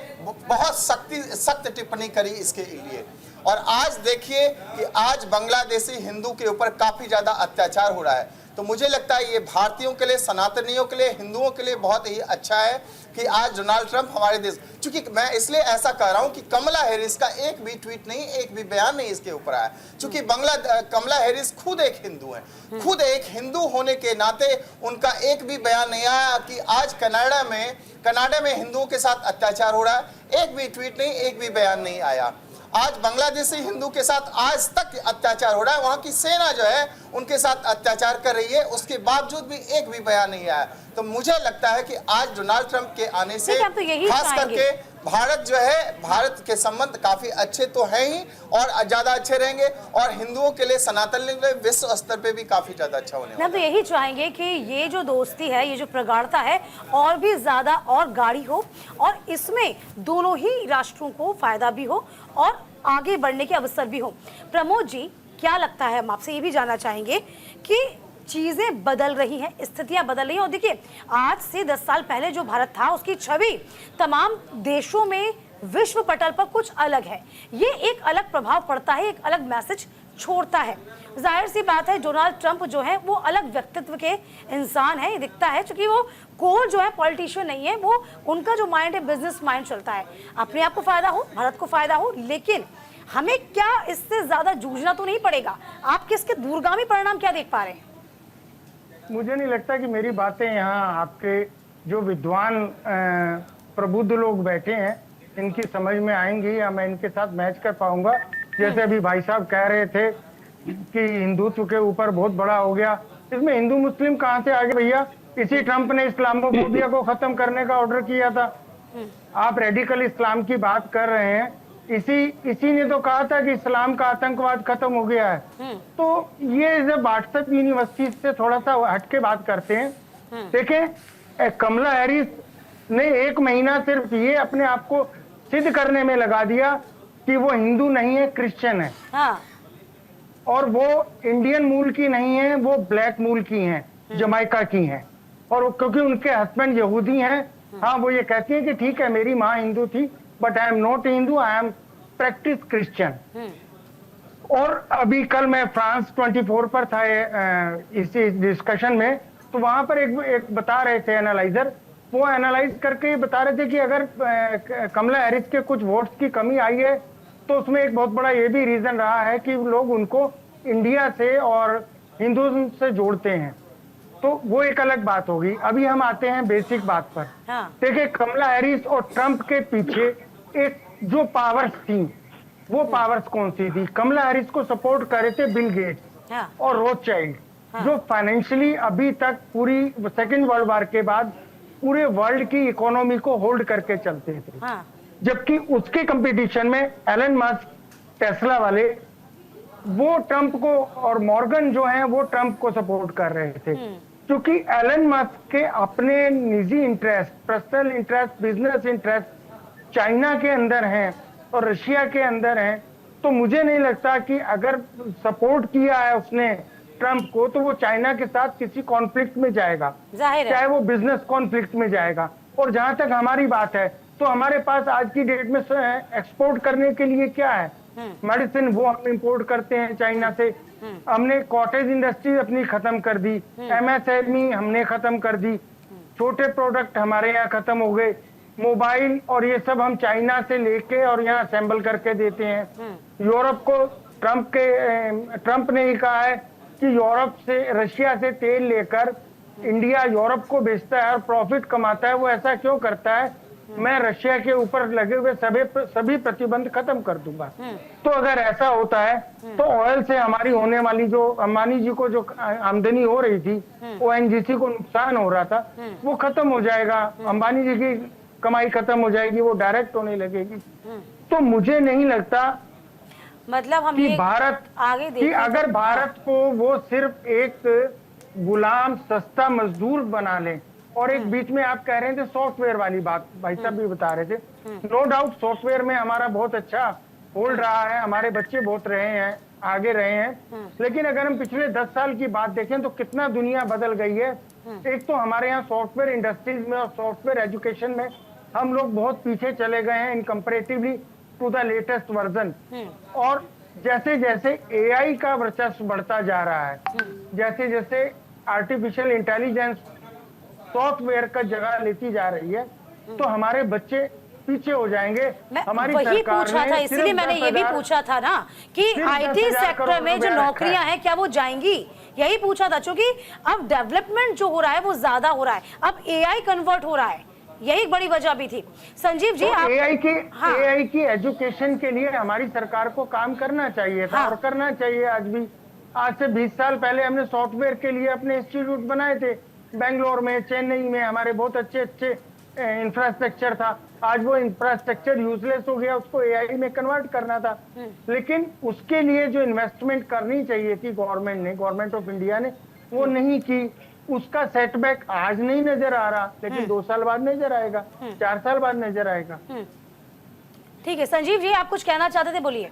बहुत सख्त टिप्पणी करी इसके लिए। और आज देखिए कि आज बांग्लादेशी हिंदू के ऊपर काफी ज्यादा अत्याचार हो रहा है। तो मुझे लगता है ये भारतीयों के लिए, सनातनियों के लिए, हिंदुओं के लिए बहुत ही अच्छा है कि आज डोनाल्ड ट्रंप हमारे देश, चूंकि मैं इसलिए ऐसा कह रहा हूं कि कमला हैरिस का एक भी ट्वीट नहीं, एक भी बयान नहीं इसके ऊपर आया, चूंकि कमला हैरिस खुद एक हिंदू है। खुद एक हिंदू होने के नाते उनका एक भी बयान नहीं आया कि आज कनाडा में हिंदुओं के साथ अत्याचार हो रहा है। एक भी ट्वीट नहीं, एक भी बयान नहीं आया। आज बांग्लादेशी हिंदू के साथ आज तक अत्याचार हो रहा है, वहां की सेना जो है उनके साथ अत्याचार कर रही है, उसके बावजूद भी एक भी बयान नहीं आया। तो मुझे लगता है कि आज डोनाल्ड ट्रंप के आने से खास करके भारत जो है, भारत के संबंध काफी अच्छे तो हैं ही और ज्यादा अच्छे रहेंगे, और हिंदुओं के लिए, सनातन के लिए विश्व स्तर पे भी काफी ज्यादा अच्छा होने वाला है। हम तो यही चाहेंगे कि ये जो दोस्ती है, ये जो प्रगाढ़ता है, और भी ज्यादा और गाढ़ी हो, और इसमें दोनों ही राष्ट्रों को फायदा भी हो और आगे बढ़ने के अवसर भी हो। प्रमोद जी, क्या लगता है, हम आपसे ये भी जानना चाहेंगे कि चीजें बदल रही हैं, स्थितियां बदल रही हैं, और देखिए आज से 10 साल पहले जो भारत था उसकी छवि तमाम देशों में विश्व पटल पर कुछ अलग है। ये एक अलग प्रभाव पड़ता है, एक अलग मैसेज छोड़ता है। जाहिर सी बात है डोनाल्ड ट्रंप जो है वो अलग व्यक्तित्व के इंसान है, ये दिखता है, क्योंकि वो कोर जो है पॉलिटिशियन नहीं है, वो उनका जो माइंड है बिजनेस माइंड चलता है। अपने आप को फायदा हो, भारत को फायदा हो, लेकिन हमें क्या इससे ज्यादा जूझना तो नहीं पड़ेगा? आप किसके दूरगामी परिणाम क्या देख पा रहे हैं? मुझे नहीं लगता कि मेरी बातें यहाँ आपके जो विद्वान प्रबुद्ध लोग बैठे हैं इनकी समझ में आएंगी, या मैं इनके साथ मैच कर पाऊंगा। जैसे अभी भाई साहब कह रहे थे कि हिंदुत्व के ऊपर बहुत बड़ा हो गया, इसमें हिंदू मुस्लिम कहाँ से आगे भैया? इसी ट्रंप ने इस्लामोफोबिया को खत्म करने का ऑर्डर किया था। आप रेडिकल इस्लाम की बात कर रहे हैं, इसी ने तो कहा था कि इस्लाम का आतंकवाद खत्म हो गया है। तो ये जब व्हाट्सएप यूनिवर्सिटी से थोड़ा सा हटके बात करते हैं, देखें कमला हैरिस ने 1 महीना सिर्फ ये अपने आप को सिद्ध करने में लगा दिया कि वो हिंदू नहीं है, क्रिश्चियन है। हाँ। और वो इंडियन मूल की नहीं है, वो ब्लैक मूल की हैं, जमाइका की हैं, और क्योंकि उनके हस्बैंड यहूदी हैं। हाँ, वो ये कहती हैं कि ठीक है मेरी माँ हिंदू थी, but I am not Hindu, I am practice Christian. और अभी कल मैं फ्रांस 24 पर था इसी डिस्कशन में, तो वहां पर एक बता रहे थे एनालाइजर, वो एनालाइज करके बता रहे थे कि अगर कमला हैरिस के कुछ वोट्स की कमी आई है तो उसमें एक बहुत बड़ा ये भी रीजन रहा है कि लोग उनको इंडिया से और हिंदुइज्म से जोड़ते हैं। तो वो एक अलग बात होगी। अभी हम आते हैं बेसिक बात पर। हाँ। देखिए कमला हैरिस और ट्रंप के पीछे एक जो पावर्स थी, वो पावर्स कौन सी थी? कमला हैरिस को सपोर्ट कर रहे थे बिल गेट्स। हाँ। और रोथशाइल्ड। हाँ। जो फाइनेंशियली अभी तक पूरी सेकेंड वर्ल्ड वॉर के बाद पूरे वर्ल्ड की इकोनॉमी को होल्ड करके चलते थे। हाँ। जबकि उसके कंपटीशन में एलन मस्क, टेस्ला वाले, वो ट्रंप को, और मॉर्गन जो हैं वो ट्रंप को सपोर्ट कर रहे थे। क्योंकि एलन मस्क के अपने निजी interest, personal interest, business interest China के अंदर हैं और रशिया के अंदर हैं। तो मुझे नहीं लगता कि अगर सपोर्ट किया है उसने ट्रंप को तो वो चाइना के साथ किसी कॉन्फ्लिक्ट में जाएगा, चाहे वो बिजनेस कॉन्फ्लिक्ट में जाएगा। और जहां तक हमारी बात है तो हमारे पास आज की डेट में एक्सपोर्ट करने के लिए क्या है? मेडिसिन, वो हम इंपोर्ट करते हैं चाइना से। हमने कॉटेज इंडस्ट्री अपनी खत्म कर दी, एमएसएमई हमने खत्म कर दी, छोटे प्रोडक्ट हमारे यहाँ खत्म हो गए, मोबाइल और ये सब हम चाइना से लेके और यहाँ असेंबल करके देते हैं। यूरोप को ट्रंप ने ही कहा है कि यूरोप से, रशिया से तेल लेकर इंडिया यूरोप को बेचता है और प्रॉफिट कमाता है। वो ऐसा क्यों करता है मैं रशिया के ऊपर लगे हुए सभी प्रतिबंध खत्म कर दूंगा। तो अगर ऐसा होता है तो ऑयल से हमारी होने वाली जो अंबानी जी को जो आमदनी हो रही थी, ओएनजीसी को नुकसान हो रहा था, वो खत्म हो जाएगा। अंबानी जी की कमाई खत्म हो जाएगी, वो डायरेक्ट होने लगेगी। तो मुझे नहीं लगता मतलब हम कि ये भारत आगे कि देखें अगर भारत को वो सिर्फ एक गुलाम सस्ता मजदूर बना ले। और एक बीच में आप कह रहे थे सॉफ्टवेयर वाली बात, भाई साहब भी बता रहे थे, नो डाउट सॉफ्टवेयर में हमारा बहुत अच्छा होल्ड रहा है, हमारे बच्चे बहुत रहे हैं, आगे रहे हैं। लेकिन अगर हम पिछले 10 साल की बात देखें तो कितना दुनिया बदल गई है। एक तो हमारे यहाँ सॉफ्टवेयर इंडस्ट्रीज में और सॉफ्टवेयर एजुकेशन में हम लोग बहुत पीछे चले गए हैं in comparatively to the latest version. और जैसे जैसे एआई का वर्चस्व बढ़ता जा रहा है, जैसे जैसे आर्टिफिशियल इंटेलिजेंस सॉफ्टवेयर का जगह लेती जा रही है, तो हमारे बच्चे पीछे हो जाएंगे। मैं हमारी वही सरकार पूछा ने था, इसलिए सिर्फ मैंने ये भी 10,000 पूछा था ना कि सिर्फ आईटी 10,000 सेक्टर करोड़ में जो रुपया नौकरियां रखा है। हैं क्या वो जाएंगी, यही पूछा था। क्योंकि अब डेवलपमेंट जो हो रहा है वो ज्यादा हो रहा है, अब एआई कन्वर्ट हो रहा है, यही एक बड़ी वजह भी थी। संजीव जी, आप एआई की एजुकेशन के लिए हमारी सरकार को काम करना चाहिए था। और करना चाहिए आज भी। आज से 20 साल पहले हमने सॉफ्टवेयर के लिए अपने इंस्टीट्यूट बनाए थे, बेंगलोर में, चेन्नई में, हमारे बहुत अच्छे अच्छे इंफ्रास्ट्रक्चर था। आज वो इंफ्रास्ट्रक्चर यूजलेस हो गया, उसको एआई में कन्वर्ट करना था। लेकिन उसके लिए जो इन्वेस्टमेंट करनी चाहिए थी गवर्नमेंट ऑफ इंडिया ने, वो नहीं की। उसका सेटबैक आज नहीं नजर आ रहा, लेकिन 2 साल बाद नजर आएगा, 4 साल बाद नजर आएगा। ठीक है संजीव जी, आप कुछ कहना चाहते थे, बोलिए।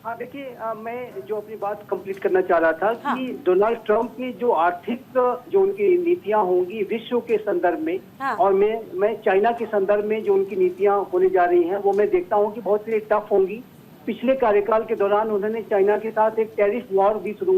हाँ देखिए, मैं जो अपनी बात कंप्लीट करना चाह रहा था कि डोनाल्ड ट्रंप की जो आर्थिक जो उनकी नीतियां होंगी विश्व के संदर्भ में, और मैं चाइना के संदर्भ में जो उनकी नीतियां होने जा रही हैं वो मैं देखता हूं कि बहुत ही टफ होंगी। पिछले कार्यकाल के दौरान उन्होंने चाइना के साथ एक टैरिफ वॉर भी शुरू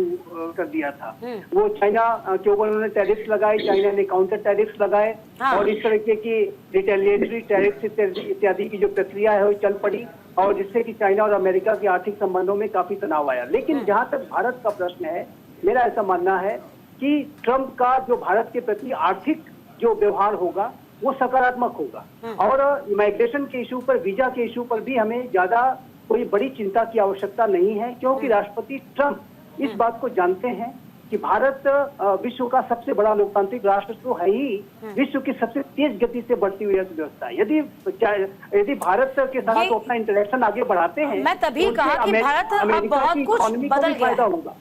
कर दिया था। वो चाइना के ऊपर उन्होंने टैरिफ्स लगाए, चाइना ने काउंटर टैरिफ्स लगाए, और इस तरीके की रिटेलिएटरी टैरिफ्स इत्यादि की जो प्रक्रिया है वो चल पड़ी, और जिससे कि चाइना और अमेरिका के आर्थिक संबंधों में काफी तनाव आया। लेकिन जहां तक भारत का प्रश्न है, मेरा ऐसा मानना है कि ट्रंप का जो भारत के प्रति आर्थिक जो व्यवहार होगा वो सकारात्मक होगा। और इमिग्रेशन के इशू पर, वीजा के इशू पर भी हमें ज्यादा कोई बड़ी चिंता की आवश्यकता नहीं है, क्योंकि राष्ट्रपति ट्रंप इस बात को जानते हैं कि भारत विश्व का सबसे बड़ा लोकतांत्रिक राष्ट्र तो है ही, विश्व की सबसे तेज गति से बढ़ती हुई अर्थव्यवस्था है। यदि भारत के साथ अपना इंटरेक्शन आगे बढ़ाते हैं, मैं तभी कहा कि भारत अब बहुत कुछ बदल गया फायदा होगा,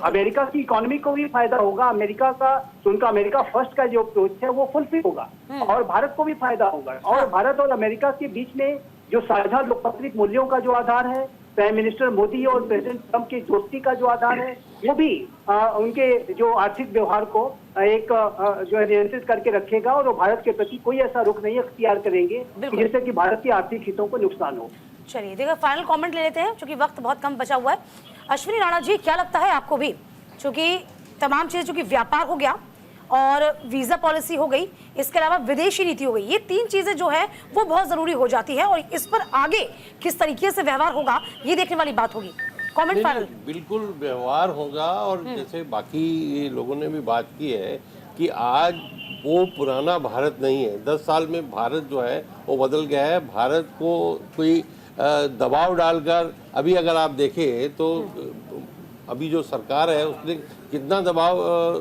अमेरिका की इकोनॉमी को भी फायदा होगा, अमेरिका का उनका अमेरिका फर्स्ट का जो अप्रोच है वो फुलफिल होगा, और भारत को भी फायदा होगा। और भारत और अमेरिका के बीच में जो साझा लोकतांत्रिक मूल्यों का जो आधार है, प्राइम मिनिस्टर मोदी और प्रेसिडेंट ट्रंप की दोस्ती का जो आधार है, वो भी उनके जो आर्थिक व्यवहार को एक जो है नियंत्रित करके रखेगा, और वो भारत के प्रति कोई ऐसा रुख नहीं अख्तियार करेंगे जिससे कि भारत के आर्थिक हितों को नुकसान हो। चलिए देखिए, फाइनल कमेंट ले लेते हैं क्योंकि वक्त बहुत कम बचा हुआ है। अश्विनी राणा जी, क्या लगता है आपको भी, क्योंकि तमाम चीजें, चूंकि व्यापार हो गया और वीजा पॉलिसी हो गई, इसके अलावा विदेशी नीति हो गई, ये 3 चीजें जो है वो बहुत जरूरी हो जाती है, और इस पर आगे किस तरीके से व्यवहार होगा ये देखने वाली बात होगी। Comment final. बिल्कुल व्यवहार होगा, और जैसे बाकी लोगों ने भी बात की है कि आज वो पुराना भारत नहीं है। 10 साल में भारत जो है वो बदल गया है। भारत को कोई दबाव डालकर, अभी अगर आप देखें तो अभी जो सरकार है उसने कितना दबाव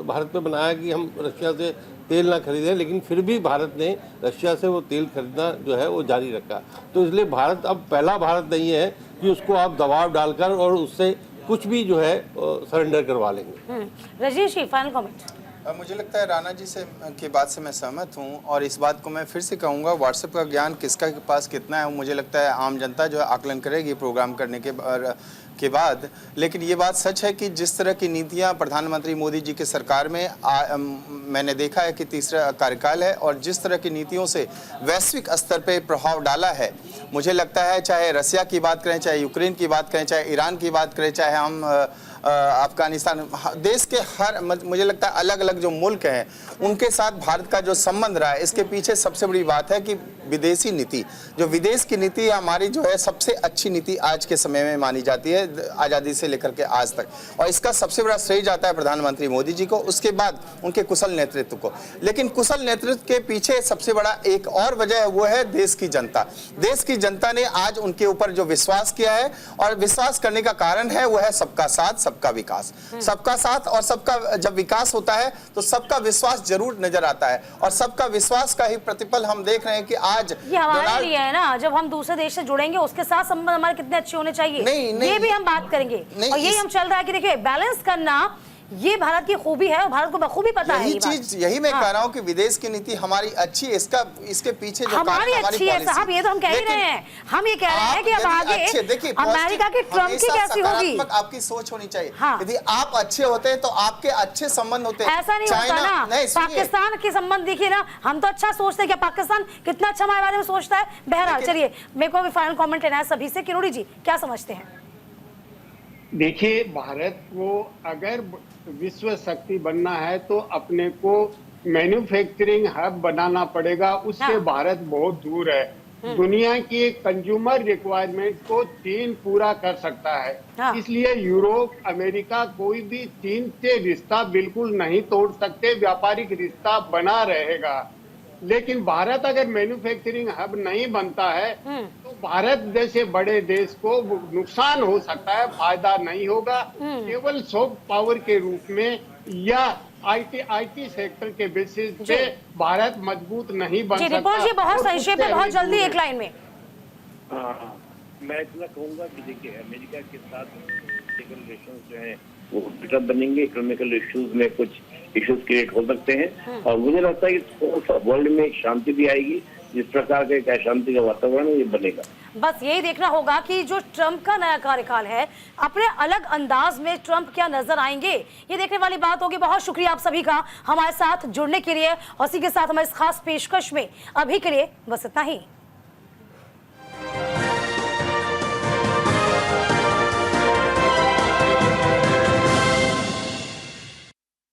भारत पे बनाया कि हम रशिया से तेल ना खरीदें, लेकिन फिर भी भारत ने रशिया से वो तेल खरीदना जो है वो जारी रखा। तो इसलिए भारत अब पहला भारत नहीं है कि उसको आप दबाव डालकर और उससे कुछ भी जो है सरेंडर करवा लेंगे। रजनीश जी, फाइनल कमेंट। मुझे लगता है राणा जी से की बात से मैं सहमत हूं, और इस बात को मैं फिर से कहूंगा, व्हाट्सएप का ज्ञान किसका के पास कितना है मुझे लगता है आम जनता जो है आकलन करेगी प्रोग्राम करने के बाद। लेकिन ये बात सच है कि जिस तरह की नीतियां प्रधानमंत्री मोदी जी की सरकार में मैंने देखा है कि तीसरा कार्यकाल है, और जिस तरह की नीतियों से वैश्विक स्तर पे प्रभाव डाला है, मुझे लगता है चाहे रसिया की बात करें, चाहे यूक्रेन की बात करें, चाहे ईरान की बात करें, चाहे हम अफगानिस्तान, देश के हर, मुझे लगता है अलग अलग जो मुल्क हैं उनके साथ भारत का जो संबंध रहा है, इसके पीछे सबसे बड़ी बात है कि विदेशी नीति, जो विदेश की नीति हमारी जो है सबसे अच्छी नीति आज के समय में मानी जाती है, आज़ादी से लेकर के आज तक। और इसका सबसे बड़ा श्रेय जाता है प्रधानमंत्री मोदी जी को, उसके बाद उनके कुशल नेतृत्व को। लेकिन कुशल नेतृत्व के पीछे सबसे बड़ा एक और वजह है, वो है देश की जनता। देश की जनता ने आज उनके ऊपर जो विश्वास किया है, और विश्वास करने का कारण है वो है सबका साथ सबका विकास। सबका साथ और सबका जब विकास होता है तो सबका विश्वास जरूर नजर आता है, और सबका विश्वास का ही प्रतिफल हम देख रहे हैं कि आज ये हमारे लिए है ना, जब हम दूसरे देश से जुड़ेंगे उसके साथ संबंध हमारे कितने अच्छे होने चाहिए, नहीं, ये भी हम बात करेंगे। और यही हम चल रहा है कि देखिए बैलेंस करना ये भारत की खूबी है, और भारत को बखूबी पता है यही चीज, यही मैं कह रहा हूँ कि विदेश की नीति हमारी अच्छी है, इसके पीछे जो हमारी अच्छी है साहब, ये तो हम कह ही रहे हैं। हम ये कह रहे हैं कि अब आगे अमेरिका की ट्रम्प की कैसी होगी, आपकी सोच होनी चाहिए। हाँ। यदि आप अच्छे होते हैं तो आपके अच्छे संबंध होते हैं। ऐसा नहीं होता ना, पाकिस्तान के संबंध देखिए ना, हम तो अच्छा सोचते हैं, क्या पाकिस्तान कितना अच्छा हमारे बारे में सोचता है। बहरहाल चलिए, मेरे को भी फाइनल कॉमेंट लेना है सभी से। किरोड़ी जी क्या समझते हैं? देखिए, भारत को अगर विश्व शक्ति बनना है तो अपने को मैन्युफैक्चरिंग हब बनाना पड़ेगा, उससे हाँ। भारत बहुत दूर है। दुनिया की कंज्यूमर रिक्वायरमेंट को चीन पूरा कर सकता है। हाँ। इसलिए यूरोप, अमेरिका कोई भी चीन से रिश्ता बिल्कुल नहीं तोड़ सकते, व्यापारिक रिश्ता बना रहेगा। लेकिन भारत अगर मैन्युफैक्चरिंग हब नहीं बनता है तो भारत जैसे बड़े देश को नुकसान हो सकता है, फायदा नहीं होगा। केवल सॉफ्ट पावर के रूप में या आईटी सेक्टर के बेसिस पे भारत मजबूत नहीं बन सकता। जी बहुत संक्षेप में, बहुत जल्दी एक लाइन में। मैं इतना कहूंगा कि देखिए, अमेरिका के साथ रिलेशंस जो है वो बेटर बनेंगे, इकोनॉमिकल इश्यूज में कुछ इश्यूज क्रिएट हो सकते हैं, और मुझे लगता है कि वर्ल्ड में शांति भी आएगी। जिस प्रकार का अशांति का वातावरण ये बनेगा, बस यही देखना होगा कि जो ट्रंप का नया कार्यकाल है, अपने अलग अंदाज में ट्रंप क्या नजर आएंगे, ये देखने वाली बात होगी। बहुत शुक्रिया आप सभी का हमारे साथ जुड़ने के लिए, और इसी के साथ हमारे इस खास पेशकश में अभी के लिए बस इतना ही।